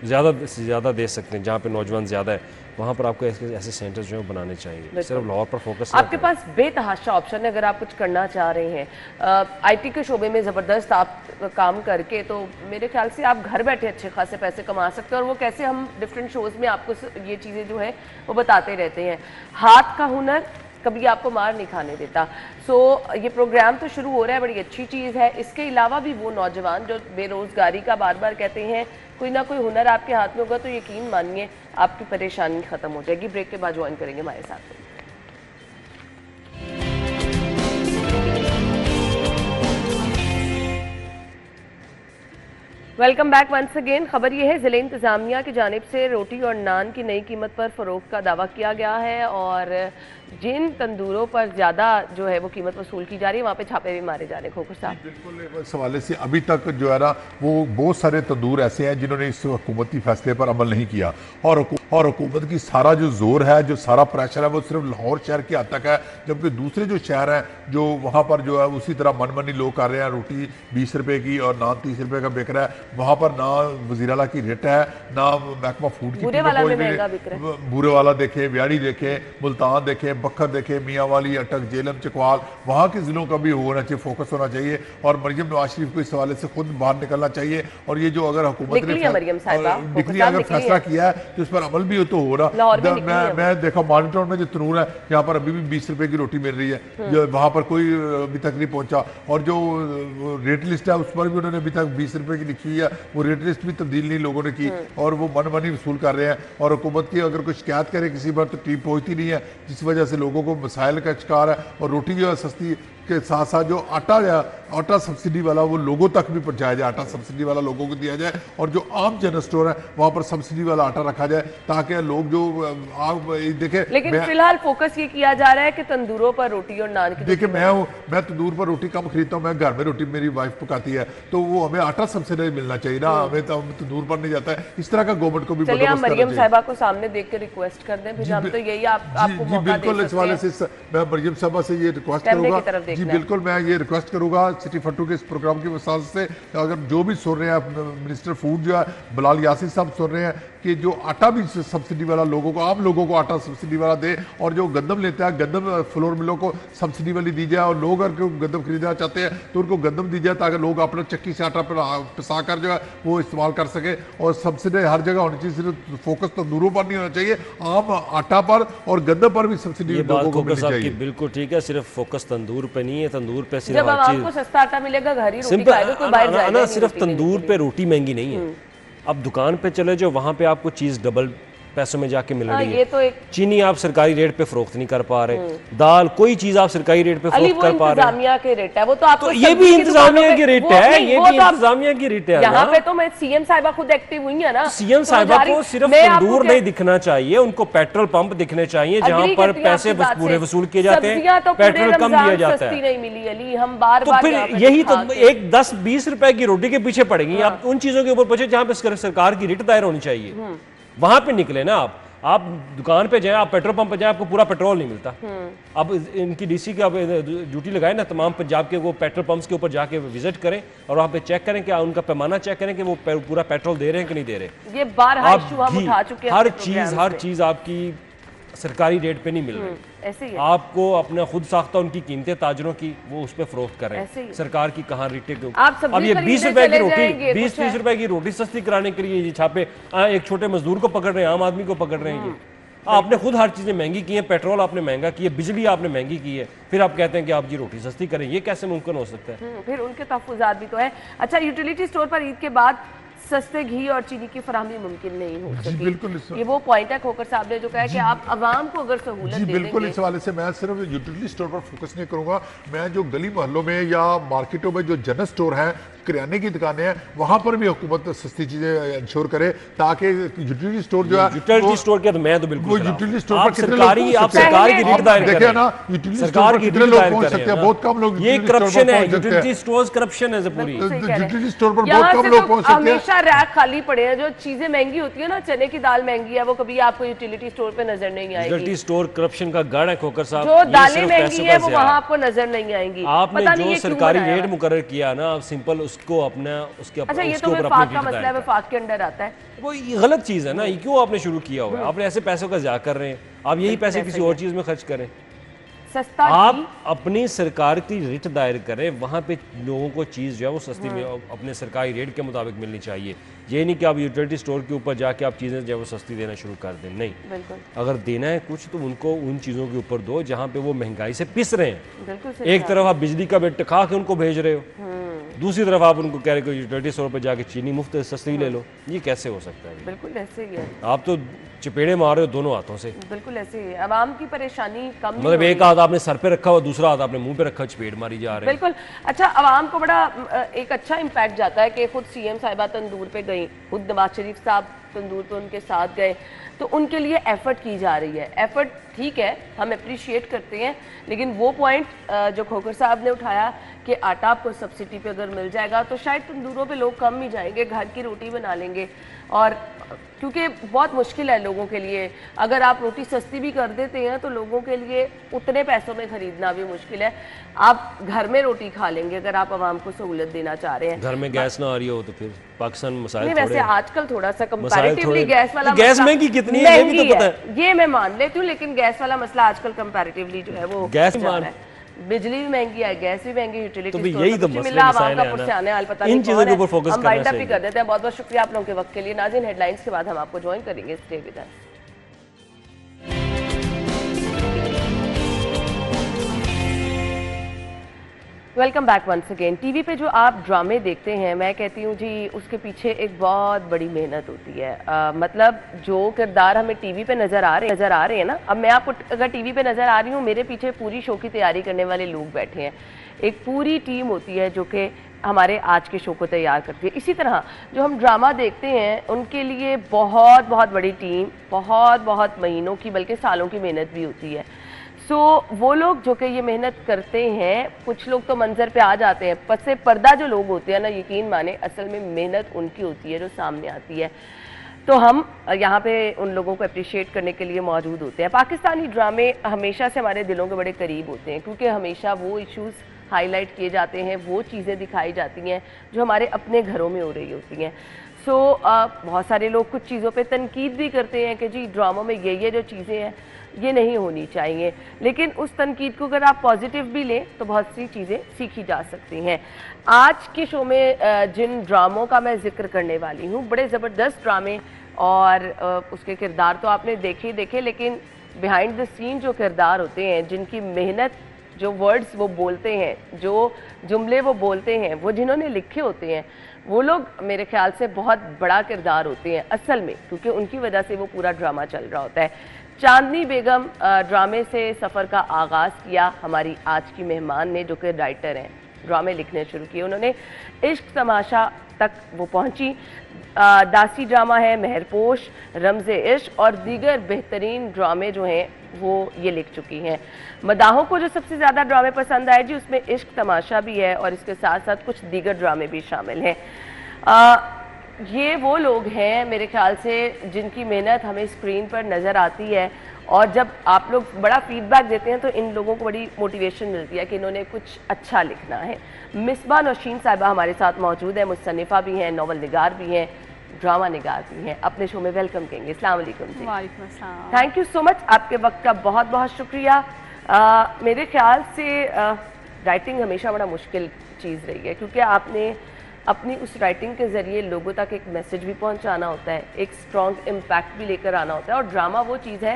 ज़्यादा से ज़्यादा दे सकते हैं, जहाँ पे नौजवान ज़्यादा है वहाँ पर आपको ऐसे सेंटर्स जो है बनाने चाहिए। सिर्फ लाहौर पर फोकस आपके पास बेतहाशा ऑप्शन है अगर आप कुछ करना चाह रहे हैं। IT के शोबे में ज़बरदस्त आप काम करके, तो मेरे ख्याल से आप घर बैठे अच्छे खासे पैसे कमा सकते हैं। और वो कैसे, हम डिफरेंट शोज़ में आपको ये चीज़ें जो है वो बताते रहते हैं। हाथ का हुनर कभी आपको मार नहीं खाने देता। ये प्रोग्राम तो शुरू हो रहा है, बड़ी अच्छी चीज़ है। इसके अलावा भी वो नौजवान जो बेरोज़गारी का बार बार कहते हैं, कोई ना कोई हुनर आपके हाथ में होगा तो यकीन मानिए आपकी परेशानी ख़त्म हो जाएगी। ब्रेक के बाद ज्वाइन करेंगे हमारे साथ। Welcome back once again. खबर यह है, ज़िले इंतज़ामिया की जानिब से रोटी और नान की नई कीमत पर फ़रोख्त का दावा किया गया है और जिन तंदूरों पर ज़्यादा जो है वो कीमत वसूल की जा रही है वहाँ पे छापे भी मारे जा रहे हैं। खोखर साहब, बिल्कुल इस हवाले से अभी तक जो है ना वो बहुत सारे तंदूर ऐसे हैं जिन्होंने इस हुकूमती फैसले पर अमल नहीं किया और हुकूमत की सारा जो जोर है, जो सारा प्रेशर है वो सिर्फ लाहौर शहर की हद तक है, जबकि दूसरे जो शहर हैं जो वहाँ पर जो है उसी तरह मनमानी लोग कर रहे हैं। रोटी 20 रुपए की और नान 30 रुपए का बिक रहा है, वहाँ पर ना वज़ीराला की रेट है ना महकमा फूड की। भूरे वाला देखे, व्याड़ी देखे, मुल्तान देखे, बखर देखे, मियाँ वाली, अटक, जेलम, चकवाल, वहाँ के ज़िलों का भी होना चाहिए, फोकस होना चाहिए। और मरीम नवाज शरीफ को इस हवाले से खुद बाहर निकलना चाहिए। और ये जो अगर हुकूमत ने अगर फैसला किया है तो इस पर अमल भी तो हो रहा। मैं देखा मॉनिटर में जो तनूर है यहाँ पर अभी भी 20 रुपए की रोटी मिल रही है, जो वहाँ पर कोई अभी तक नहीं पहुँचा। और जो रेट लिस्ट है उस पर भी उन्होंने अभी तक 20 रुपए की लिखी हुई है, वो रेट लिस्ट भी तब्दील नहीं लोगों ने की और वो मनमानी वसूल कर रहे हैं। और हुकूमत की अगर कोई शिकायत करे किसी पर तो टीम पहुँचती नहीं है, जिस वजह से लोगों को मसाइल का शिकार है। और रोटी जो है सस्ती के साथ साथ जो आटा सब्सिडी वाला वो लोगों तक भी पहुंचाया जाए, आटा सब्सिडी वाला लोगों को दिया जाए। और जो आम जनरल स्टोर है वहाँ पर सब्सिडी वाला आटा रखा जाए ताकि लोग जो देखे। लेकिन फिलहाल फोकस ये किया जा रहा है कि तंदूरों पर रोटी और नान की। देखिए मैं तंदूर पर रोटी कम खरीदता हूँ, मैं घर में रोटी मेरी वाइफ पकाती है, तो वो हमें आटा सब्सिडी मिलना चाहिए ना, हमें तो तंदूर पर नहीं जाता है। इस तरह का गवर्नमेंट को भी चलिए हम मरियम साहिबा को सामने देख के रिक्वेस्ट कर दें, फिर हम तो यही आपको मौका बिल्कुल इस वाले से मैं मरियम साहिबा से ये रिक्वेस्ट करूँगा। जी बिल्कुल, मैं ये रिक्वेस्ट करूंगा सिटी फट्टू के इस प्रोग्राम की वजह से, अगर जो भी सुन रहे हैं मिनिस्टर फूड जो है बिलाल यासिर साहब सुन रहे हैं कि जो आटा भी सब्सिडी वाला लोगों को, आम लोगों को आटा सब्सिडी वाला दे। और जो गंदम लेता है गंदम फ्लोर मिलों को सब्सिडी वाली दी जाए। और लोग अगर गंदम खरीदना चाहते हैं तो उनको गंदम दी जाए ताकि लोग अपना चक्की से आटा पिसा कर जो है वो इस्तेमाल कर सके। और सब्सिडी हर जगह होनी चाहिए, सिर्फ फोकस तंदूरों पर नहीं होना चाहिए, आम आटा पर और गंदम पर भी सब्सिडी लोगों को मिलनी चाहिए। बिल्कुल ठीक है, सिर्फ फोकस तंदूर पे नहीं है, तंदूर पे जब आपको सस्ता आटा मिलेगा घर ही रोटी खाएगा, कोई बाहर जाएगा। सिर्फ तंदूर पे रोटी महंगी नहीं है। अब दुकान पे चले जो वहाँ पे आपको चीज़ डबल पैसों में जाके मिल रही है। ये तो एक चीनी आप सरकारी रेट पे फरोख्त नहीं कर पा रहे, दाल कोई चीज आप सरकारी रेट पे फरोख्त कर पा रहे इंतजामिया के रेट है वो, तो आपको ये भी इंतजामिया की रेट है, ये भी इंतजामिया की रेट है। यहाँ पे तो मैं सीएम साहिबा खुद एक्टिव हुई है ना, सीएम साहिबा को सिर्फ तंदूर नहीं दिखना चाहिए, उनको पेट्रोल पंप दिखने चाहिए जहाँ पर पैसे पूरे वसूल किए जाते हैं, पेट्रोल कम दिया जाता है। नहीं मिली अली, हम बार तो फिर यही तो एक 10-20 रुपए की रोटी के पीछे पड़ेगी। आप उन चीजों के ऊपर पूछे जहाँ पे सरकार की रेट दायर होनी चाहिए, वहां पे निकले ना आप दुकान पे जाएं, आप पेट्रोल पंप पे जाएं, आपको पूरा पेट्रोल नहीं मिलता। अब इनकी डीसी की आप ड्यूटी लगाए ना, तमाम पंजाब के वो पेट्रोल पंप्स के ऊपर जाके विजिट करें और वहाँ पे चेक करें कि उनका पैमाना चेक करें कि वो पूरा पेट्रोल दे रहे हैं कि नहीं दे रहे। ये बारहा इशू हम उठा चुके हैं, हर चीज आपकी सरकारी रेट पे नहीं मिल रही। ऐसे ही आपको अपना खुद साख्ता उनकी कीमतें ताजरों की वो उस पे फरोख्त कर रहे हैं, सरकार की कहाँ रेटे के ऊपर। अब ये 20 रुपए की रोटी, 20-30 रुपए की रोटी सस्ती कराने के लिए ये छापे एक छोटे मजदूर को पकड़ रहे हैं, आम आदमी को पकड़ रहे हैं। ये आपने खुद हर चीजें महंगी की है, पेट्रोल आपने महंगा की है, बिजली आपने महंगी की है, फिर आप कहते हैं कि आप जी रोटी सस्ती करें, ये कैसे मुमकिन हो सकता है? फिर उनके तहफ़्फ़ुज़ात भी तो है। अच्छा, यूटिलिटी स्टोर पर ईद के बाद सस्ते घी और चीनी की फराहमी मुमकिन नहीं हो सकी। बिल्कुल, ये वो पॉइंट है खोकर साहब ने जो कहा है कि आप आवाम को अगर सहूलत दे बिल्कुल। इस हवाले से मैं सिर्फ यूटिलिटी स्टोर पर फोकस नहीं करूंगा, मैं जो गली मोहल्लों में या मार्केटों में जो जनरल स्टोर हैं, किराने की दुकानें हैं, वहां पर भी हुकूमत सस्ती चीजें इंश्योर करे ताकि यूटिलिटी स्टोर जो है, यूटिलिटी स्टोर के तो मैं तो बिल्कुल यूटिलिटी स्टोर पर सरकारी की रेट दायर देखिए ना, यूटिलिटी स्टोर पर कितने लोग पहुंच सकते हैं, बहुत कम लोग। ये करप्शन है, यूटिलिटी स्टोर्स करप्शन है पूरी। यूटिलिटी स्टोर पर बहुत कम लोग पहुंच सकते हैं। हमेशा रैक खाली पड़े हैं, जो चीजें महंगी होती है ना, चने की दाल महंगी है, वो कभी आपको यूटिलिटी स्टोर पे नजर नहीं आएगी। यूटिलिटी स्टोर करप्शन का गढ़ है खोकर साहब। जो दालें महंगी है वो वहां आपको नजर नहीं आएंगी। आपने जो सरकारी रेट मुकर्रर किया ना, सिंपल उसको अपना उसके अच्छा, ये तो विफाक का मसला है, विफाक के अंडर आता है। वो ये गलत चीज है ना, ये क्यों आपने शुरू किया हुआ है? आपने ऐसे पैसों का ज़ाया कर रहे हैं, आप यही पैसे किसी और चीज में खर्च करें। सस्ता आप अपनी सरकार की रेट दायर करें, वहां पे लोगों को चीज जो है वो सस्ती में अपने सरकारी रेट के मुताबिक मिलनी चाहिए। ये नहीं कि आप यूटिलिटी स्टोर के ऊपर जाके आप चीजें जो है वो सस्ती देना शुरू कर दें। नहीं, अगर देना है कुछ तो उनको उन चीजों के ऊपर दो जहाँ पे वो महंगाई से पिस रहे हैं। एक तरफ आप बिजली का बिल टका के उनको भेज रहे हो, दूसरी तरफ आप उनको कह रहे हो यूटिलिटी स्टोर पर जाके चीनी मुफ्त सस्ती ले लो। ये कैसे हो सकता है? बिल्कुल ऐसे ही है, आप तो चपेड़े मार रहे हो दोनों हाथों से। बिल्कुल ऐसे ही है, आवाम की परेशानी कम मतलब एक हाथ आपने सर पे रखा हुआ, दूसरा हाथ आपने मुंह पे रखा, चपेड़ मारी जा रहे हैं। बिल्कुल। अच्छा, आवाम को बड़ा एक अच्छा इम्पैक्ट जाता है कि खुद सीएम साहिबा तंदूर पे गई, खुद नवाज शरीफ साहब तंदूर पे उनके साथ गए, तो उनके लिए एफर्ट की जा रही है। एफर्ट ठीक है, हम अप्रिशिएट करते हैं, लेकिन वो पॉइंट जो खोकर साहब ने उठाया कि आटा आपको सब्सिडी पे अगर मिल जाएगा तो शायद तंदूरों पे लोग कम ही जाएंगे, घर की रोटी बना लेंगे। और क्योंकि बहुत मुश्किल है लोगों के लिए, अगर आप रोटी सस्ती भी कर देते हैं तो लोगों के लिए उतने पैसों में खरीदना भी मुश्किल है। आप घर में रोटी खा लेंगे अगर आप आवाम को सहूलत देना चाह रहे हैं। घर में गैस ना आ रही हो तो फिर पाकिस्तान मसाइल नहीं, वैसे आजकल थोड़ा सा कंपैरेटिवली गैस वाला गैस महंगी कितनी है ये भी तो पता है, ये मैं मान लेती हूँ, लेकिन गैस वाला मसला आजकल कंपैरेटिवली जो है वो गैस बिजली भी महंगी है, गैस भी महंगी, यूटिलिटी तो यही तो मसला है, इन चीजों के ऊपर फोकस करना चाहिए। कर देते हैं। बहुत बहुत शुक्रिया आप लोगों के वक्त के लिए। नाज़रीन, हेडलाइंस के बाद हम आपको ज्वाइन करेंगे। Stay with us. Welcome back once again. TV पे जो आप ड्रामे देखते हैं, मैं कहती हूँ जी उसके पीछे एक बहुत बड़ी मेहनत होती है। मतलब जो किरदार हमें टीवी पे नज़र आ रहे हैं ना, अब मैं आपको अगर टीवी पे नज़र आ रही हूँ, मेरे पीछे पूरी शो की तैयारी करने वाले लोग बैठे हैं, एक पूरी टीम होती है जो कि हमारे आज के शो को तैयार करती है। इसी तरह जो हम ड्रामा देखते हैं उनके लिए बहुत बहुत बड़ी टीम, बहुत बहुत महीनों की बल्कि सालों की मेहनत भी होती है। सो वो लोग जो कि ये मेहनत करते हैं, कुछ लोग तो मंजर पे आ जाते हैं, पसे पर्दा जो लोग होते हैं ना, यकीन माने असल में मेहनत उनकी होती है जो सामने आती है। तो हम यहाँ पे उन लोगों को अप्रिशिएट करने के लिए मौजूद होते हैं। पाकिस्तानी ड्रामे हमेशा से हमारे दिलों के बड़े करीब होते हैं क्योंकि हमेशा वो इश्यूज़ हाईलाइट किए जाते हैं, वो चीज़ें दिखाई जाती हैं जो हमारे अपने घरों में हो रही होती हैं। सो बहुत सारे लोग कुछ चीज़ों पे तनकीद भी करते हैं कि जी ड्रामों में ये जो चीज़ें हैं ये नहीं होनी चाहिए, लेकिन उस तनकीद को अगर आप पॉजिटिव भी लें तो बहुत सी चीज़ें सीखी जा सकती हैं। आज के शो में जिन ड्रामों का मैं जिक्र करने वाली हूँ, बड़े ज़बरदस्त ड्रामे, और उसके किरदार तो आपने देखे, लेकिन बिहाइंड द सीन जो किरदार होते हैं, जिनकी मेहनत जो वर्ड्स वो बोलते हैं, जो जुमले वो बोलते हैं, वो जिन्होंने लिखे होते हैं, वो लोग मेरे ख्याल से बहुत बड़ा किरदार होते हैं असल में, क्योंकि उनकी वजह से वो पूरा ड्रामा चल रहा होता है। चांदनी बेगम ड्रामे से सफ़र का आगाज़ किया हमारी आज की मेहमान ने, जो कि राइटर हैं, ड्रामे लिखने शुरू किए उन्होंने। इश्क तमाशा तक वो पहुंची, दासी ड्रामा है, मेहरपोश, रमज़े इश्क और दीगर बेहतरीन ड्रामे जो हैं वो ये लिख चुकी हैं। मदाहों को जो सबसे ज़्यादा ड्रामे पसंद आए जी, उसमें इश्क तमाशा भी है और इसके साथ साथ कुछ दीगर ड्रामे भी शामिल हैं। ये वो लोग हैं मेरे ख्याल से जिनकी मेहनत हमें स्क्रीन पर नज़र आती है, और जब आप लोग बड़ा फीडबैक देते हैं तो इन लोगों को बड़ी मोटिवेशन मिलती है कि इन्होंने कुछ अच्छा लिखना है। मिसबा नौशीन साहिबा हमारे साथ मौजूद है, मुसन्निफ़ा भी हैं, नावल निगार भी हैं, ड्रामा निगार भी हैं। अपने शो में वेलकम कहेंगे। अस्सलाम वालेकुम जी। वालेकुम अस्सलाम। थैंक यू सो मच, आपके वक्त का बहुत बहुत शुक्रिया। मेरे ख्याल से राइटिंग हमेशा बड़ा मुश्किल चीज़ रही है, क्योंकि आपने अपनी उस राइटिंग के ज़रिए लोगों तक एक मैसेज भी पहुंचाना होता है, एक स्ट्रॉन्ग इम्पैक्ट भी लेकर आना होता है, और ड्रामा वो चीज़ है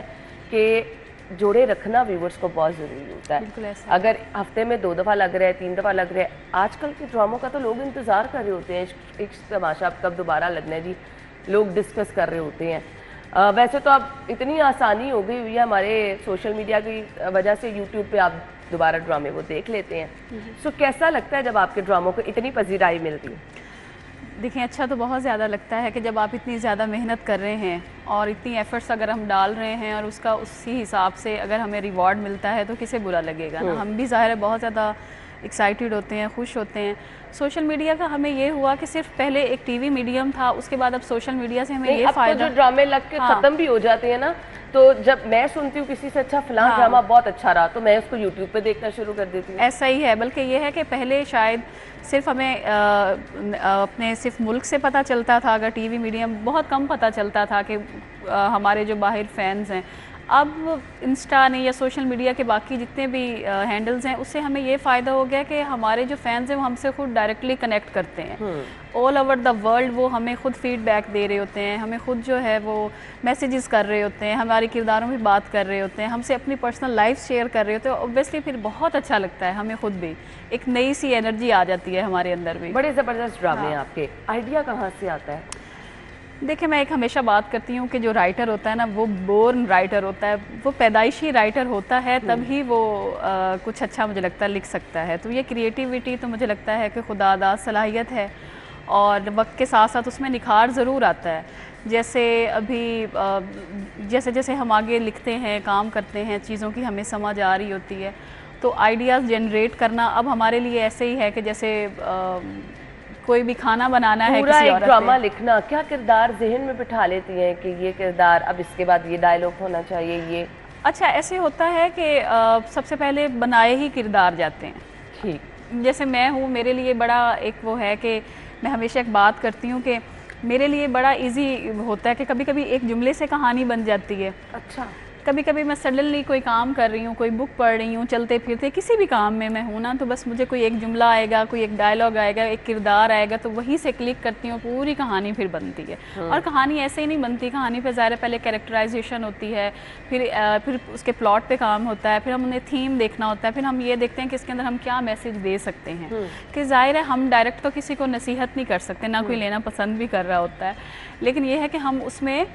कि जोड़े रखना व्यूवर्स को बहुत ज़रूरी होता है। अगर हफ्ते में 2 दफ़ा लग रहा है, 3 दफ़ा लग रहा है, आजकल के ड्रामों का तो लोग इंतज़ार कर रहे होते हैं, एक तमाशा कब दोबारा लगना है जी, लोग डिस्कस कर रहे होते हैं। वैसे तो अब इतनी आसानी हो गई हुई है हमारे सोशल मीडिया की वजह से, यूट्यूब पे आप दोबारा ड्रामे वो देख लेते हैं। सो कैसा लगता है जब आपके ड्रामों को इतनी पजीराई मिलती है? देखिए, अच्छा तो बहुत ज़्यादा लगता है कि जब आप इतनी ज़्यादा मेहनत कर रहे हैं और इतनी एफर्ट्स अगर हम डाल रहे हैं और उसका उसी हिसाब से अगर हमें रिवॉर्ड मिलता है तो किसे बुरा लगेगा ना। हम भी ज़ाहिर है बहुत ज़्यादा एक्साइटेड होते हैं, खुश होते हैं। सोशल मीडिया का हमें ये हुआ कि सिर्फ पहले एक टीवी मीडियम था, उसके बाद अब सोशल मीडिया से हमें ये फ़ायदा, जो ड्रामे लग के ख़त्म भी हो जाते हैं ना, तो जब मैं सुनती हूँ किसी से अच्छा फलां ड्रामा बहुत अच्छा रहा, तो मैं उसको यूट्यूब पे देखना शुरू कर देती हूँ। ऐसा ही है, बल्कि ये है कि पहले शायद सिर्फ हमें अपने सिर्फ मुल्क से पता चलता था, अगर टीवी मीडियम बहुत कम पता चलता था कि हमारे जो बाहर फैंस हैं। अब इंस्टा ने या सोशल मीडिया के बाकी जितने भी हैंडल्स हैं, उससे हमें ये फ़ायदा हो गया कि हमारे जो फैंस हैं वो हमसे खुद डायरेक्टली कनेक्ट करते हैं। ऑल ओवर द वर्ल्ड वो हमें खुद फीडबैक दे रहे होते हैं, हमें खुद जो है वो मैसेजेस कर रहे होते हैं, हमारे किरदारों में बात कर रहे होते हैं, हमसे अपनी पर्सनल लाइफ शेयर कर रहे होते हैं। ऑब्वियसली फिर बहुत अच्छा लगता है हमें खुद भी, एक नई सी एनर्जी आ जाती है हमारे अंदर भी। बड़े ज़बरदस्त ड्रामे हैं आपके, आइडिया कहाँ से आता है? देखिए, मैं एक हमेशा बात करती हूँ कि जो राइटर होता है ना, वो बोर्न राइटर होता है, वो पैदाइशी राइटर होता है, तभी वो कुछ अच्छा मुझे लगता है लिख सकता है। तो ये क्रिएटिविटी तो मुझे लगता है कि खुदादा सलाहियत है, और वक्त के साथ साथ उसमें निखार ज़रूर आता है। जैसे अभी जैसे जैसे हम आगे लिखते हैं, काम करते हैं, चीज़ों की हमें समझ आ रही होती है, तो आइडियाज़ जनरेट करना अब हमारे लिए ऐसे ही है कि जैसे कोई भी खाना बनाना है, पूरा एक ड्रामा लिखना, क्या किरदार जहन में बिठा लेती हैं कि ये किरदार, अब इसके बाद ये डायलॉग होना चाहिए, ये? अच्छा, ऐसे होता है कि सबसे पहले बनाए ही किरदार जाते हैं। ठीक, जैसे मैं हूँ, मेरे लिए बड़ा एक वो है कि मैं हमेशा एक बात करती हूँ कि मेरे लिए बड़ा इजी होता है कि कभी कभी एक जुमले से कहानी बन जाती है। अच्छा, कभी कभी मैं सडनली कोई काम कर रही हूँ, कोई बुक पढ़ रही हूँ, चलते फिरते किसी भी काम में मैं हूँ ना, तो बस मुझे कोई एक जुमला आएगा, कोई एक डायलॉग आएगा, एक किरदार आएगा, तो वहीं से क्लिक करती हूँ, पूरी कहानी फिर बनती है। और कहानी ऐसे ही नहीं बनती, कहानी पे ज़ाहिर पहले कैरेक्टराइजेशन होती है, फिर उसके प्लॉट पे काम होता है, फिर हम उन्हें थीम देखना होता है, फिर हम ये देखते हैं कि इसके अंदर हम क्या मैसेज दे सकते हैं। कि ज़ाहिर है हम डायरेक्ट तो किसी को नसीहत नहीं कर सकते, ना कोई लेना पसंद भी कर रहा होता है, लेकिन ये है कि हम उसमें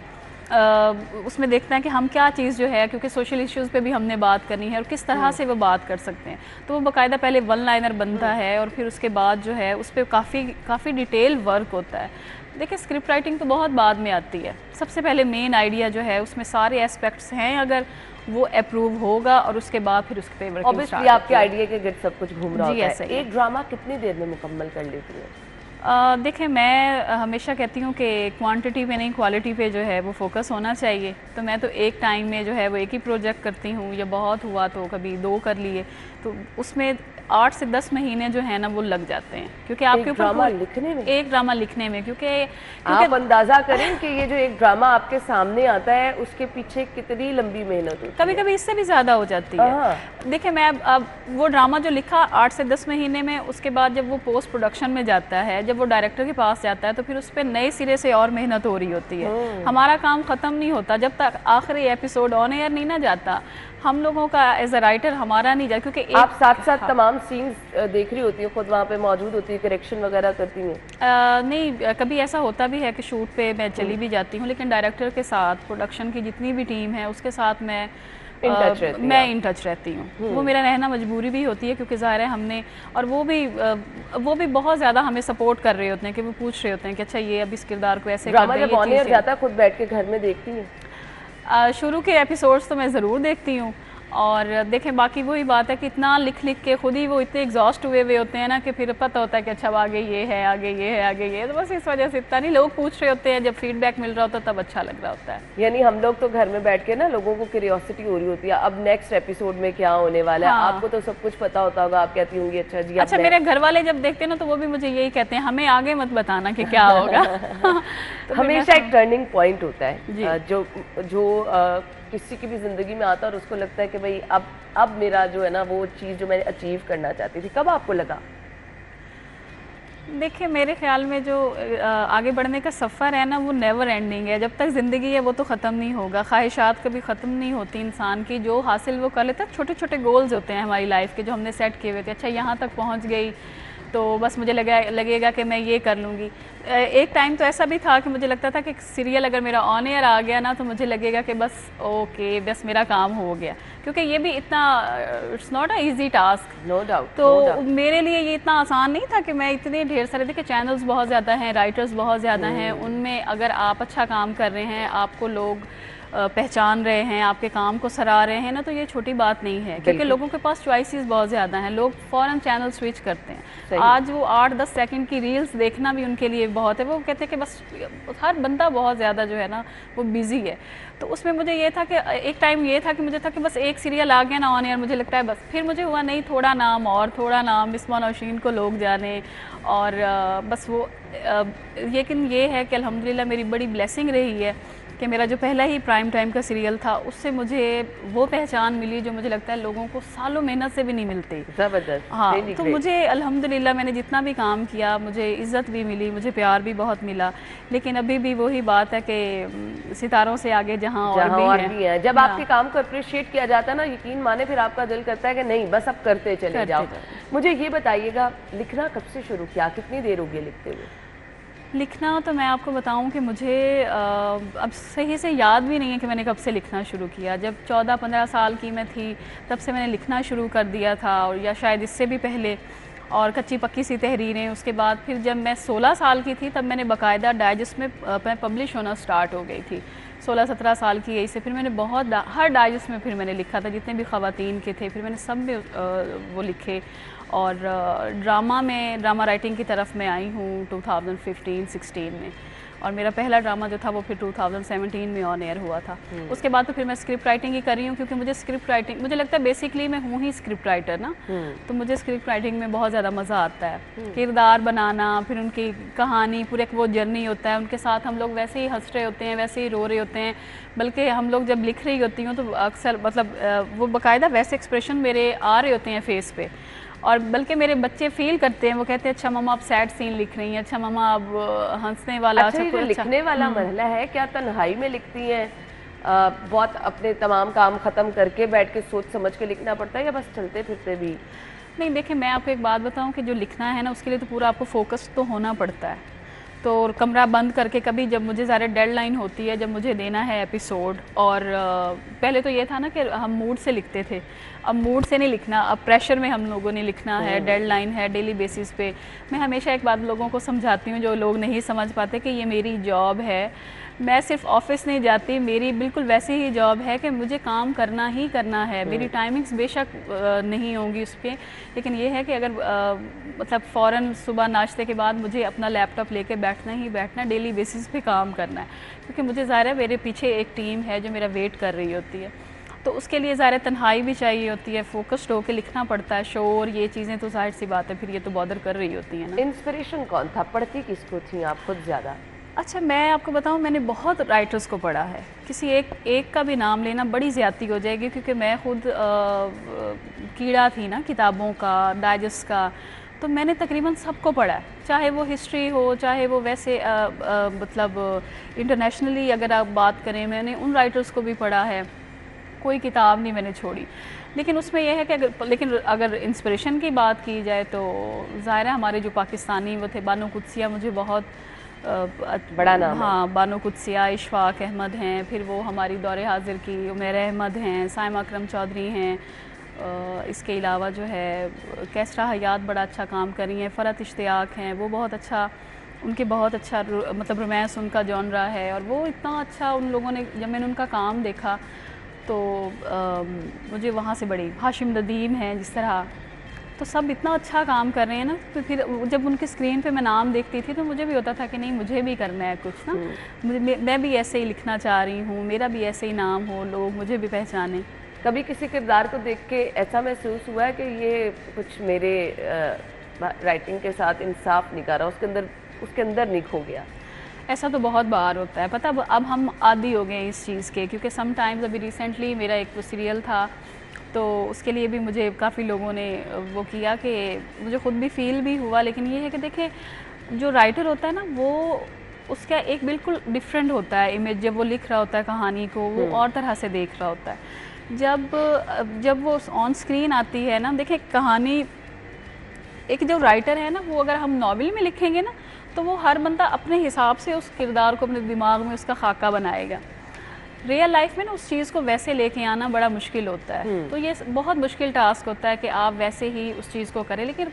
देखते हैं कि हम क्या चीज़ जो है, क्योंकि सोशल इश्यूज़ पे भी हमने बात करनी है और किस तरह से वो बात कर सकते हैं, तो वो बाकायदा पहले वन लाइनर बनता है और फिर उसके बाद जो है उस पर काफ़ी डिटेल वर्क होता है। देखिए, स्क्रिप्ट राइटिंग तो बहुत बाद में आती है, सबसे पहले मेन आइडिया जो है उसमें सारे एस्पेक्ट्स हैं, अगर वो अप्रूव होगा और उसके बाद फिर उसके पे वर्किंग स्टार्ट होती है। ऑब्वियसली आपके आइडिया के गिर्द सब कुछ घूम रहा होता है। एक ड्रामा कितनी देर में मुकम्मल कर लेती है? देखिए, मैं हमेशा कहती हूँ कि क्वांटिटी पे नहीं, क्वालिटी पे जो है वो फोकस होना चाहिए। तो मैं तो एक टाइम में जो है वो एक ही प्रोजेक्ट करती हूँ, या बहुत हुआ तो कभी 2 कर लिए, तो उसमें 8 से 10 महीने जो है ना वो लग जाते हैं, क्योंकि आपके ऊपर ड्रामा लिखने में, एक ड्रामा लिखने में, क्योंकि आप अंदाजा करें कि ये जो एक ड्रामा आपके सामने आता है उसके पीछे कितनी लंबी मेहनत होती है। कभी कभी इससे भी ज़्यादा हो जाती है। देखिए, मैं अब वो ड्रामा जो लिखा 8 से 10 महीने में, उसके बाद जब वो पोस्ट प्रोडक्शन में जाता है, जब वो डायरेक्टर के पास जाता है तो फिर उस पर नए सिरे से और मेहनत हो रही होती है। हमारा काम ख़त्म नहीं होता जब तक आखिरी एपिसोड ऑन एयर नहीं ना जाता, हम लोगों का एज अ राइटर हमारा नहीं जाता, क्योंकि आप साथ साथ तमाम सीन्स देख रही होती हैं, खुद वहाँ पे मौजूद होती है, करेक्शन वगैरह करती हैं? नहीं, कभी ऐसा होता भी है कि शूट पे मैं चली भी जाती हूँ, लेकिन डायरेक्टर के साथ, प्रोडक्शन की जितनी भी टीम है उसके साथ मैं इन टच रहती हूँ। वो मेरा रहना मजबूरी भी होती है, क्योंकि ज़ाहिर है हमने, और वो भी बहुत ज़्यादा हमें सपोर्ट कर रहे होते हैं कि वो पूछ रहे होते हैं कि अच्छा ये अब इस किरदार को ऐसे ड्रामा जब ऑन एयर जाता है खुद बैठ के घर में देखती हैं? शुरू के एपिसोड्स तो मैं ज़रूर देखती हूँ, और देखें बाकी वही बात है कि इतना लिख लिख के खुद ही वो इतने एग्जॉस्ट हुए हुए होते हैं ना कि फिर पता होता है कि अच्छा आगे ये है, आगे ये है, आगे ये है, तो बस इस वजह से इतना नहीं, लोग पूछ रहे होते हैं, जब फीडबैक मिल रहा होता है तब अच्छा लग रहा होता है। यानी हम लोग तो घर में बैठ के ना लोगों को क्यूरियोसिटी हो रही होती है अब नेक्स्ट एपिसोड में क्या होने वाला है। आपको तो सब कुछ पता होता होगा, आप कहती होंगी अच्छा जी। अच्छा, मेरे घर वाले जब देखते हैं ना तो वो भी मुझे यही कहते हैं, हमें आगे मत बताना कि क्या होगा। तो हमेशा एक टर्निंग पॉइंट होता है जो किसी की भी ज़िंदगी में आता है और उसको लगता है कि भाई अब मेरा जो है ना वो चीज़ जो मैं अचीव करना चाहती थी, कब आपको लगा? देखिए मेरे ख्याल में जो आगे बढ़ने का सफ़र है ना वो नेवर एंडिंग है, जब तक ज़िंदगी है वो तो ख़त्म नहीं होगा, ख्वाहिशात कभी ख़त्म नहीं होती इंसान की, जो हासिल वो कर लेता है। छोटे छोटे गोल्स होते हैं हमारी लाइफ के जो हमने सेट किए हुए थे, अच्छा यहाँ तक पहुँच गई तो बस मुझे लगेगा कि मैं ये कर लूँगी। एक टाइम तो ऐसा भी था कि मुझे लगता था कि सीरियल अगर मेरा ऑन एयर आ गया ना तो मुझे लगेगा कि बस ओके बस मेरा काम हो गया, क्योंकि ये भी इतना it's not a easy task, no doubt. तो मेरे लिए ये इतना आसान नहीं था कि मैं इतने ढेर सारे, देखिए चैनल्स बहुत ज़्यादा हैं, राइटर्स बहुत ज़्यादा हैं, उनमें अगर आप अच्छा काम कर रहे हैं, आपको लोग पहचान रहे हैं, आपके काम को सराह रहे हैं ना, तो ये छोटी बात नहीं है, क्योंकि लोगों के पास चॉइसेस बहुत ज़्यादा हैं, लोग फ़ौरन चैनल स्विच करते हैं। आज वो 8-10 सेकंड की रील्स देखना भी उनके लिए बहुत है, वो कहते हैं कि बस हर बंदा बहुत ज़्यादा जो है ना वो बिज़ी है। तो उसमें मुझे ये था कि एक टाइम ये था कि मुझे था कि बस एक सीरियल आ गया ना ऑन एयर, मुझे लगता है बस, फिर मुझे हुआ नहीं थोड़ा नाम और थोड़ा नाम, बिस्मा नौशीन को लोग जाने, और बस वो लेकिन ये है कि अल्हम्दुलिल्लाह मेरी बड़ी ब्लेसिंग रही है कि मेरा जो पहला ही प्राइम टाइम का सीरियल था उससे मुझे वो पहचान मिली जो मुझे लगता है लोगों को सालों मेहनत से भी नहीं मिलती। ज़बरदस्त। हाँ, तो मुझे अल्हम्दुलिल्लाह मैंने जितना भी काम किया मुझे इज़्ज़त भी मिली, मुझे प्यार भी बहुत मिला, लेकिन अभी भी वही बात है कि सितारों से आगे जहाँ और भी है। जब आपके काम को अप्रिशिएट किया जाता है ना, यकीन माने फिर आपका दिल करता है कि नहीं बस अब करते चले जाओ। मुझे ये बताइएगा, लिखना कब से शुरू किया, कितनी देर हो गई लिखते हुए? लिखना तो मैं आपको बताऊं कि मुझे अब सही से याद भी नहीं है कि मैंने कब से लिखना शुरू किया। जब 14-15 साल की मैं थी तब से मैंने लिखना शुरू कर दिया था, और या शायद इससे भी पहले, और कच्ची पक्की सी तहरीरें। उसके बाद फिर जब मैं 16 साल की थी तब मैंने बाकायदा डाइजेस्ट में पब्लिश होना स्टार्ट हो गई थी। 16-17 साल की एज से फिर मैंने बहुत हर डाइजेस्ट में फिर मैंने लिखा था, जितने भी ख़वातीन के थे फिर मैंने सब में वो लिखे। और ड्रामा राइटिंग की तरफ मैं आई हूँ 2015-16 में, और मेरा पहला ड्रामा जो था वो फिर 2017 में ऑन एयर हुआ था। उसके बाद तो फिर मैं स्क्रिप्ट राइटिंग ही कर रही हूँ, क्योंकि मुझे स्क्रिप्ट राइटिंग, मुझे लगता है बेसिकली मैं हूँ ही स्क्रिप्ट राइटर ना, तो मुझे स्क्रिप्ट राइटिंग में बहुत ज़्यादा मज़ा आता है। किरदार बनाना, फिर उनकी कहानी, पूरे वो जर्नी होता है, उनके साथ हम लोग वैसे ही हंस रहे होते हैं, वैसे ही रो रहे होते हैं, बल्कि हम लोग जब लिख रही होती हूँ तो अक्सर मतलब वो बाकायदा वैसे एक्सप्रेशन मेरे आ रहे होते हैं फेस पे, और बल्कि मेरे बच्चे फील करते हैं, वो कहते हैं अच्छा मम्मा आप सैड सीन लिख रही हैं, अच्छा मम्मा अब हंसने वाला। अच्छा, ये लिखने वाला मरहला है, क्या तन्हाई में लिखती हैं? बहुत अपने तमाम काम ख़त्म करके बैठ के सोच समझ के लिखना पड़ता है, या बस चलते फिरते भी? नहीं, देखिए मैं आपको एक बात बताऊं कि जो लिखना है ना उसके लिए तो पूरा आपको फोकस तो होना पड़ता है। तो कमरा बंद करके कभी जब मुझे ज़्यादा डेडलाइन होती है, जब मुझे देना है एपिसोड, और पहले तो ये था ना कि हम मूड से लिखते थे, अब मूड से नहीं लिखना, अब प्रेशर में हम लोगों ने लिखना है, डेडलाइन है डेली बेसिस पे। मैं हमेशा एक बात लोगों को समझाती हूँ जो लोग नहीं समझ पाते कि ये मेरी जॉब है, मैं सिर्फ ऑफिस नहीं जाती, मेरी बिल्कुल वैसे ही जॉब है कि मुझे काम करना ही करना है। मेरी टाइमिंग्स बेशक नहीं होंगी उस पर, लेकिन ये है कि अगर मतलब फ़ौरन सुबह नाश्ते के बाद मुझे अपना लैपटॉप लेके बैठना ही बैठना, डेली बेसिस पे काम करना है, क्योंकि मुझे ज़ाहिर है मेरे पीछे एक टीम है जो मेरा वेट कर रही होती है, तो उसके लिए ज़ाहिर तन्हाई भी चाहिए होती है, फोकस्ड होकर लिखना पड़ता है, शोर ये चीज़ें तो जाहिर सी बात है फिर ये तो बॉदर कर रही होती हैं ना। इंस्पिरेशन कौन था, पढ़ती किसको थी आप खुद ज़्यादा? अच्छा, मैं आपको बताऊं, मैंने बहुत राइटर्स को पढ़ा है, किसी एक का भी नाम लेना बड़ी ज़्यादती हो जाएगी, क्योंकि मैं खुद कीड़ा थी ना किताबों का, डाइजेस्ट का, तो मैंने तकरीबन सबको पढ़ा है, चाहे वो हिस्ट्री हो, चाहे वो वैसे मतलब इंटरनेशनली अगर आप बात करें, मैंने उन राइटर्स को भी पढ़ा है, कोई किताब नहीं मैंने छोड़ी। लेकिन उसमें यह है कि अगर इंस्पिरेशन की बात की जाए तो ज़ाहिर है हमारे जो पाकिस्तानी वो थे, बानो कुदसिया मुझे बहुत बड़ा नाम है। हाँ, बानो कुदसिया, इशफाक अहमद हैं, फिर वो हमारी दौरे हाजिर की उमैर अहमद हैं, साइमा अकरम चौधरी हैं, इसके अलावा जो है कैसरा हयात बड़ा अच्छा काम कर रही हैं, फ़रत इश्तियाक हैं, वो बहुत अच्छा, उनके बहुत अच्छा मतलब रोमांस उनका जॉनरा है, और वो इतना अच्छा उन लोगों ने, जब मैंने उनका काम देखा तो मुझे वहाँ से बड़ी, हाशिम नदीम हैं जिस तरह, तो सब इतना अच्छा काम कर रहे हैं ना। तो फिर जब उनकी स्क्रीन पे मैं नाम देखती थी तो मुझे भी होता था कि नहीं, मुझे भी करना है कुछ ना, मैं भी ऐसे ही लिखना चाह रही हूँ, मेरा भी ऐसे ही नाम हो, लोग मुझे भी पहचाने। कभी किसी किरदार को देख के ऐसा महसूस हुआ है कि ये कुछ मेरे राइटिंग के साथ इंसाफ नहीं कर रहा, उसके अंदर नहीं खो गया? ऐसा तो बहुत बार होता है, पता अब हम आदी हो गए हैं इस चीज़ के, क्योंकि समटाइम्स अभी रिसेंटली मेरा एक वो सीरियल था तो उसके लिए भी मुझे काफ़ी लोगों ने वो किया कि मुझे ख़ुद भी फील भी हुआ। लेकिन ये है कि देखें, जो राइटर होता है ना वो उसका एक बिल्कुल डिफरेंट होता है इमेज, जब वो लिख रहा होता है कहानी को वो और तरह से देख रहा होता है। जब वो ऑन स्क्रीन आती है ना, देखें कहानी, एक जो राइटर है ना वो अगर हम नॉवेल में लिखेंगे ना तो वो हर बंदा अपने हिसाब से उस किरदार को अपने दिमाग में उसका खाका बनाएगा। रियल लाइफ में ना उस चीज़ को वैसे लेके आना बड़ा मुश्किल होता है, तो ये बहुत मुश्किल टास्क होता है कि आप वैसे ही उस चीज़ को करें। लेकिन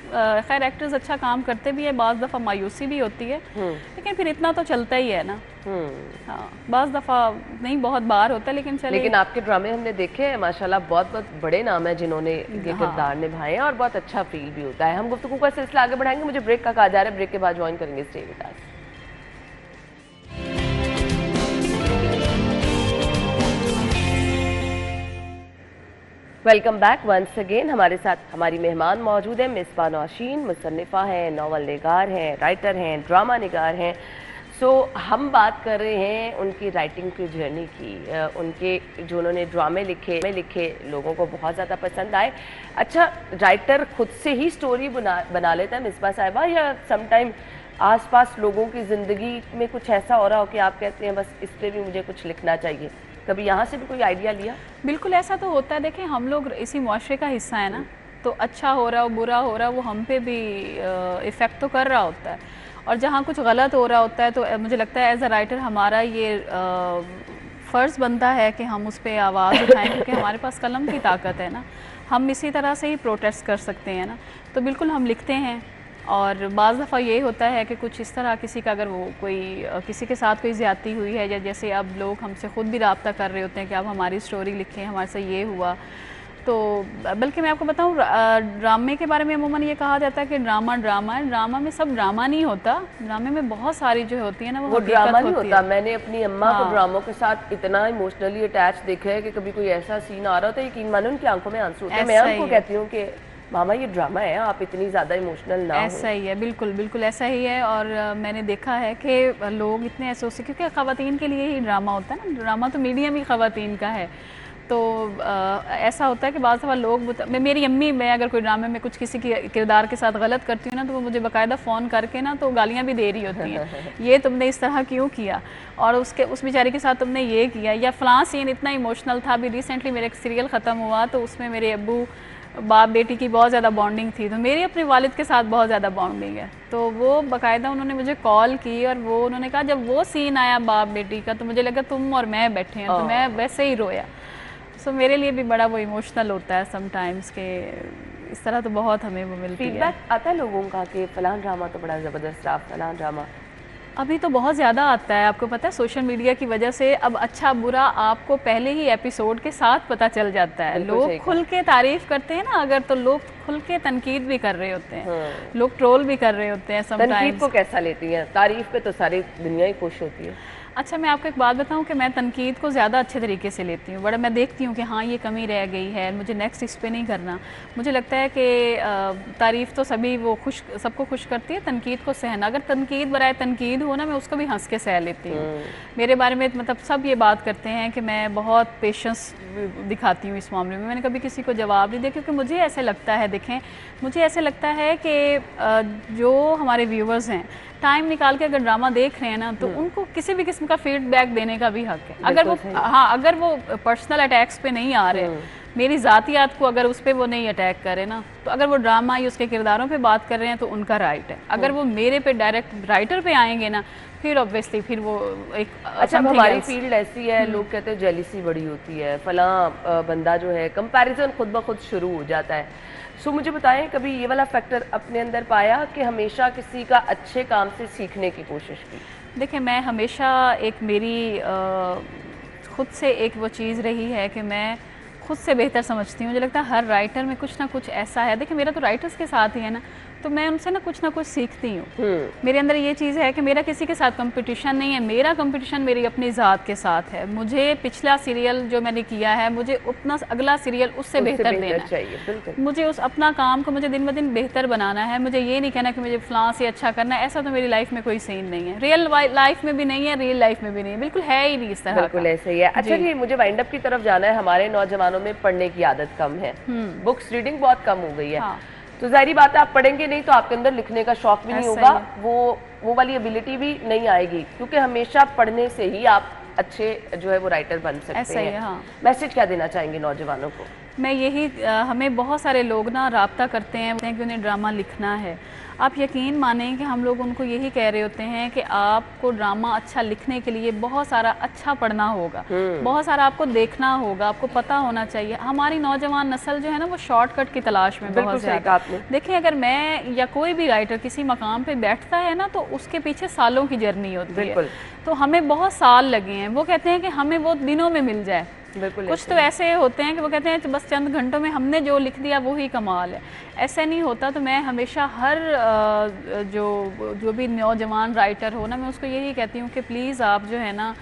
खैर एक्टर्स अच्छा काम करते भी है, बाज़ दफ़ा मायूसी भी होती है, लेकिन फिर इतना तो चलता ही है ना। हाँ, बाज़ दफ़ा नहीं, बहुत बार होता है, लेकिन चलिए। लेकिन आपके ड्रामे हमने देखे हैं माशाल्लाह, बहुत बहुत बड़े नाम है जिन्होंने ये किरदार निभाए हैं और बहुत अच्छा फील भी होता है। हम गुफ्तगू का सिलसिला आगे बढ़ाएंगे, मुझे ब्रेक का कहा जा रहा है, ब्रेक के बाद ज्वाइन करेंगे stay with us. Welcome back once again. हमारे साथ हमारी मेहमान मौजूद है मिसबा नौशीन, मुसन्निफ़ा हैं, नावल निगार हैं, राइटर हैं, ड्रामा निगार हैं। हम बात कर रहे हैं उनकी राइटिंग की जर्नी की, उनके जो उन्होंने ड्रामे लिखे लोगों को बहुत ज़्यादा पसंद आए। अच्छा, राइटर खुद से ही स्टोरी बना लेता है मिसबा साहिबा, या समटाइम आसपास लोगों की ज़िंदगी में कुछ ऐसा हो रहा हो कि आप कहते हैं बस इस पर भी मुझे कुछ लिखना चाहिए? कभी यहाँ से भी कोई आइडिया लिया? बिल्कुल ऐसा तो होता है। देखें, हम लोग इसी मुआशरे का हिस्सा है ना, तो अच्छा हो रहा हो बुरा हो रहा हो वो हम पे भी इफ़ेक्ट तो कर रहा होता है, और जहाँ कुछ गलत हो रहा होता है तो मुझे लगता है एज अ राइटर हमारा ये फ़र्ज़ बनता है कि हम उस पर आवाज़ उठाएं, क्योंकि हमारे पास कलम की ताकत है ना, हम इसी तरह से ही प्रोटेस्ट कर सकते हैं ना। तो बिल्कुल हम लिखते हैं, और बाज़ दफ़ा ये होता है कि कुछ इस तरह किसी का, अगर वो कोई किसी के साथ कोई ज़्यादती हुई है, या जैसे अब लोग हमसे ख़ुद भी रब्ता कर रहे होते हैं कि आप हमारी स्टोरी लिखें, हमारे से ये हुआ। तो बल्कि मैं आपको बताऊं, ड्रामे के बारे में अमूमन ये कहा जाता है कि ड्रामा है। ड्रामा में सब ड्रामा नहीं होता, ड्रामे में बहुत सारी जो होती है ना वो ड्रामा नहीं होता। मैंने अपनी अम्मा को ड्रामों के साथ इतना इमोशनली अटैच देखा है कि कभी कोई ऐसा सीन आ रहा होता है, यकीन मानो उनकी आंखों में आंसू होते हैं। मैं उनको कहती हूँ कि मामा ये ड्रामा है, आप इतनी ज़्यादा इमोशनल ना हो। ऐसा ही है, बिल्कुल बिल्कुल ऐसा ही है। और मैंने देखा है कि लोग इतने ऐसे होते, क्योंकि ख़वातीन के लिए ही ड्रामा होता है ना, ड्रामा तो मीडियम ही ख़वातीन का है। तो ऐसा होता है कि बाज़ दफ़ा लोग, मेरी अम्मी, मैं अगर कोई ड्रामे में कुछ किसी के किरदार के साथ गलत करती हूँ ना तो वो मुझे बाकायदा फ़ोन करके ना तो गालियाँ भी दे रही होती हैं ये तुमने इस तरह क्यों किया, और उस बेचारी के साथ तुमने ये किया, या फ़लाँ सीन इतना इमोशनल था। अभी रिसेंटली मेरा एक सीरियल ख़त्म हुआ तो उसमें मेरे अब्बू बाप बेटी की बहुत ज़्यादा बॉन्डिंग थी, तो मेरी अपने वालिद के साथ बहुत ज़्यादा बॉन्डिंग है। तो वो बाकायदा उन्होंने मुझे कॉल की और वो उन्होंने कहा जब वो सीन आया बाप बेटी का तो मुझे लगा तुम और मैं बैठे हैं, तो मैं वैसे ही रोया। सो मेरे लिए भी बड़ा वो इमोशनल होता है समटाइम्स के, इस तरह तो बहुत हमें वो मिलती है। फीडबैक आता है लोगों का कि फ़लाँ ड्रामा तो बड़ा ज़बरदस्त रहा, फ़लाँ ड्रामा? अभी तो बहुत ज़्यादा आता है, आपको पता है सोशल मीडिया की वजह से अब अच्छा बुरा आपको पहले ही एपिसोड के साथ पता चल जाता है। लोग खुल के तारीफ़ करते हैं ना अगर, तो लोग खुल के तनकीद भी कर रहे होते हैं, लोग ट्रोल भी कर रहे होते हैं समटाइम्स। तनकीद को कैसा लेती हैं? तारीफ़ पे तो सारी दुनिया ही खुश होती है। अच्छा, मैं आपको एक बात बताऊं कि मैं तनकीद को ज़्यादा अच्छे तरीके से लेती हूँ। बड़ा मैं देखती हूँ कि हाँ ये कमी रह गई है, मुझे नेक्स्ट इस पे नहीं करना। मुझे लगता है कि तारीफ़ तो सभी वो सबको खुश करती है, तनकीद को सहना। अगर तनकीद बराए तनकीद हो ना, मैं उसको भी हंस के सह लेती हूँ। मेरे बारे में मतलब सब ये बात करते हैं कि मैं बहुत पेशेंस दिखाती हूँ इस मामले में। मैंने कभी किसी को जवाब नहीं दिया, क्योंकि मुझे ऐसे लगता है, देखें मुझे ऐसे लगता है कि जो हमारे व्यूवर्स हैं टाइम निकाल के अगर ड्रामा देख रहे हैं ना, तो उनको किसी भी किस्म का फीडबैक देने का भी हक है। अगर वो पर्सनल अटैक्स पे नहीं आ रहे, मेरी ज़ातियात को अगर उस पर वो नहीं अटैक करे ना, तो अगर वो ड्रामा या उसके किरदारों पे बात कर रहे हैं तो उनका राइट है। अगर वो मेरे पे डायरेक्ट राइटर पे आएंगे ना, फिर ऑब्वियसली फिर वो एक अच्छा, हमारी फील्ड ऐसी है, लोग कहते हैं जेलिसी बड़ी होती है, फलां बंदा जो है, कंपैरिजन खुद ब खुद शुरू हो जाता है। सो मुझे बताएं, कभी ये वाला फैक्टर अपने अंदर पाया कि हमेशा किसी का अच्छे काम से सीखने की कोशिश की? देखिए, मैं हमेशा एक मेरी खुद से एक वो चीज़ रही है कि मैं खुद से बेहतर समझती हूँ। मुझे लगता है हर राइटर में कुछ ना कुछ ऐसा है। देखिए, मेरा तो राइटर्स के साथ ही है ना, तो मैं उनसे ना कुछ सीखती हूँ। मेरे अंदर ये चीज़ है कि मेरा किसी के साथ कंपटीशन नहीं है, मेरा कंपटीशन मेरी अपनी ज़ात के साथ है। मुझे पिछला सीरियल जो मैंने किया है, मुझे उतना अगला सीरियल उससे बेहतर देना चाहिए। मुझे उस अपना काम को मुझे दिन ब दिन बेहतर बनाना है। मुझे ये नहीं कहना कि मुझे फलां से अच्छा करना है। ऐसा तो मेरी लाइफ में कोई सीन नहीं है, रियल लाइफ में भी नहीं है, रियल लाइफ में भी नहीं है, बिल्कुल है ही नहीं इस तरह। बिल्कुल ऐसे ही है। अच्छा जी, मुझे वाइंड अप की तरफ जाना है। हमारे नौजवानों में पढ़ने की आदत कम है, बुक्स रीडिंग बहुत कम हो गई है। तो जाहिर बात है, आप पढ़ेंगे नहीं तो आपके अंदर लिखने का शौक भी नहीं होगा, वो वाली एबिलिटी भी नहीं आएगी, क्योंकि हमेशा पढ़ने से ही आप अच्छे जो है वो राइटर बन सकते हैं। हाँ। मैसेज क्या देना चाहेंगे नौजवानों को? मैं यही हमें बहुत सारे लोग ना राब्ता करते हैं कि उन्हें ड्रामा लिखना है। आप यकीन मानें कि हम लोग उनको यही कह रहे होते हैं कि आपको ड्रामा अच्छा लिखने के लिए बहुत सारा अच्छा पढ़ना होगा, बहुत सारा आपको देखना होगा, आपको पता होना चाहिए। हमारी नौजवान नस्ल जो है ना, वो शॉर्टकट की तलाश में बहुत ज़्यादा। देखिए, अगर मैं या कोई भी राइटर किसी मकाम पे बैठता है ना, तो उसके पीछे सालों की जर्नी होती है। तो हमें बहुत साल लगे हैं। वो कहते हैं कि हमें वो दिनों में मिल जाए। कुछ तो ऐसे होते हैं कि वो कहते हैं बस चंद घंटों में हमने जो लिख दिया वो ही कमाल है। ऐसे नहीं होता। तो मैं हमेशा हर जो भी नौजवान राइटर हो ना, मैं उसको यही कहती हूँ कि प्लीज़ आप जो है ना,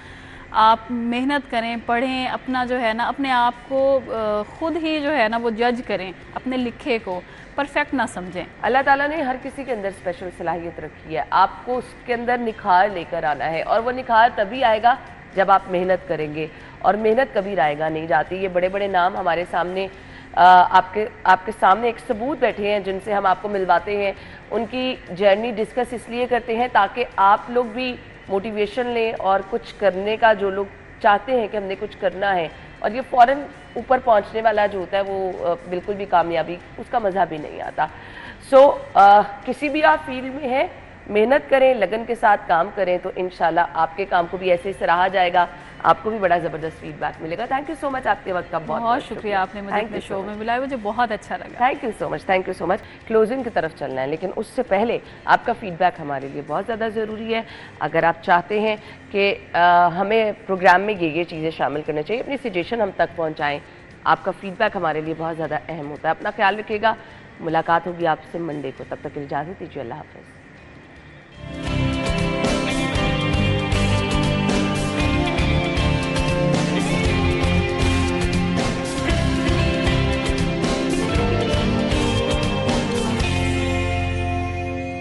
आप मेहनत करें, पढ़ें, अपना जो है ना, अपने आप को खुद ही जो है ना वो जज करें, अपने लिखे को परफेक्ट ना समझें। अल्लाह ताला ने हर किसी के अंदर स्पेशल सलाहियत रखी है, आपको उसके अंदर निखार लेकर आना है, और वो निखार तभी आएगा जब आप मेहनत करेंगे, और मेहनत कभी रायगा नहीं जाती। ये बड़े बड़े नाम हमारे सामने आपके सामने एक सबूत बैठे हैं जिनसे हम आपको मिलवाते हैं। उनकी जर्नी डिस्कस इसलिए करते हैं ताकि आप लोग भी मोटिवेशन लें, और कुछ करने का जो लोग चाहते हैं कि हमने कुछ करना है, और ये फ़ौरन ऊपर पहुंचने वाला जो होता है वो बिल्कुल भी कामयाबी उसका मज़ा भी नहीं आता। किसी भी आप फील्ड में हैं, मेहनत करें, लगन के साथ काम करें, तो इंशाल्लाह आपके काम को भी ऐसे ही सराहा जाएगा, आपको भी बड़ा ज़बरदस्त फीडबैक मिलेगा। थैंक यू सो मच, आपके वक्त का बहुत शुक्रिया। आपने मुझे अपने शो में बुलाया, मुझे बहुत अच्छा लगा। Thank you so much, thank you so much. Closing की तरफ चलना है, लेकिन उससे पहले आपका फीडबैक हमारे लिए बहुत ज़्यादा ज़रूरी है। अगर आप चाहते हैं कि हमें प्रोग्राम में ये चीज़ें शामिल करनी चाहिए, अपनी सजेशन हम तक पहुँचाएँ, आपका फीडबैक हमारे लिए बहुत ज़्यादा अहम होता है। अपना ख्याल रखिएगा, मुलाकात होगी आपसे मंडे को, तब तक इजाज़त दीजिए, अल्लाह हाफ़िज़।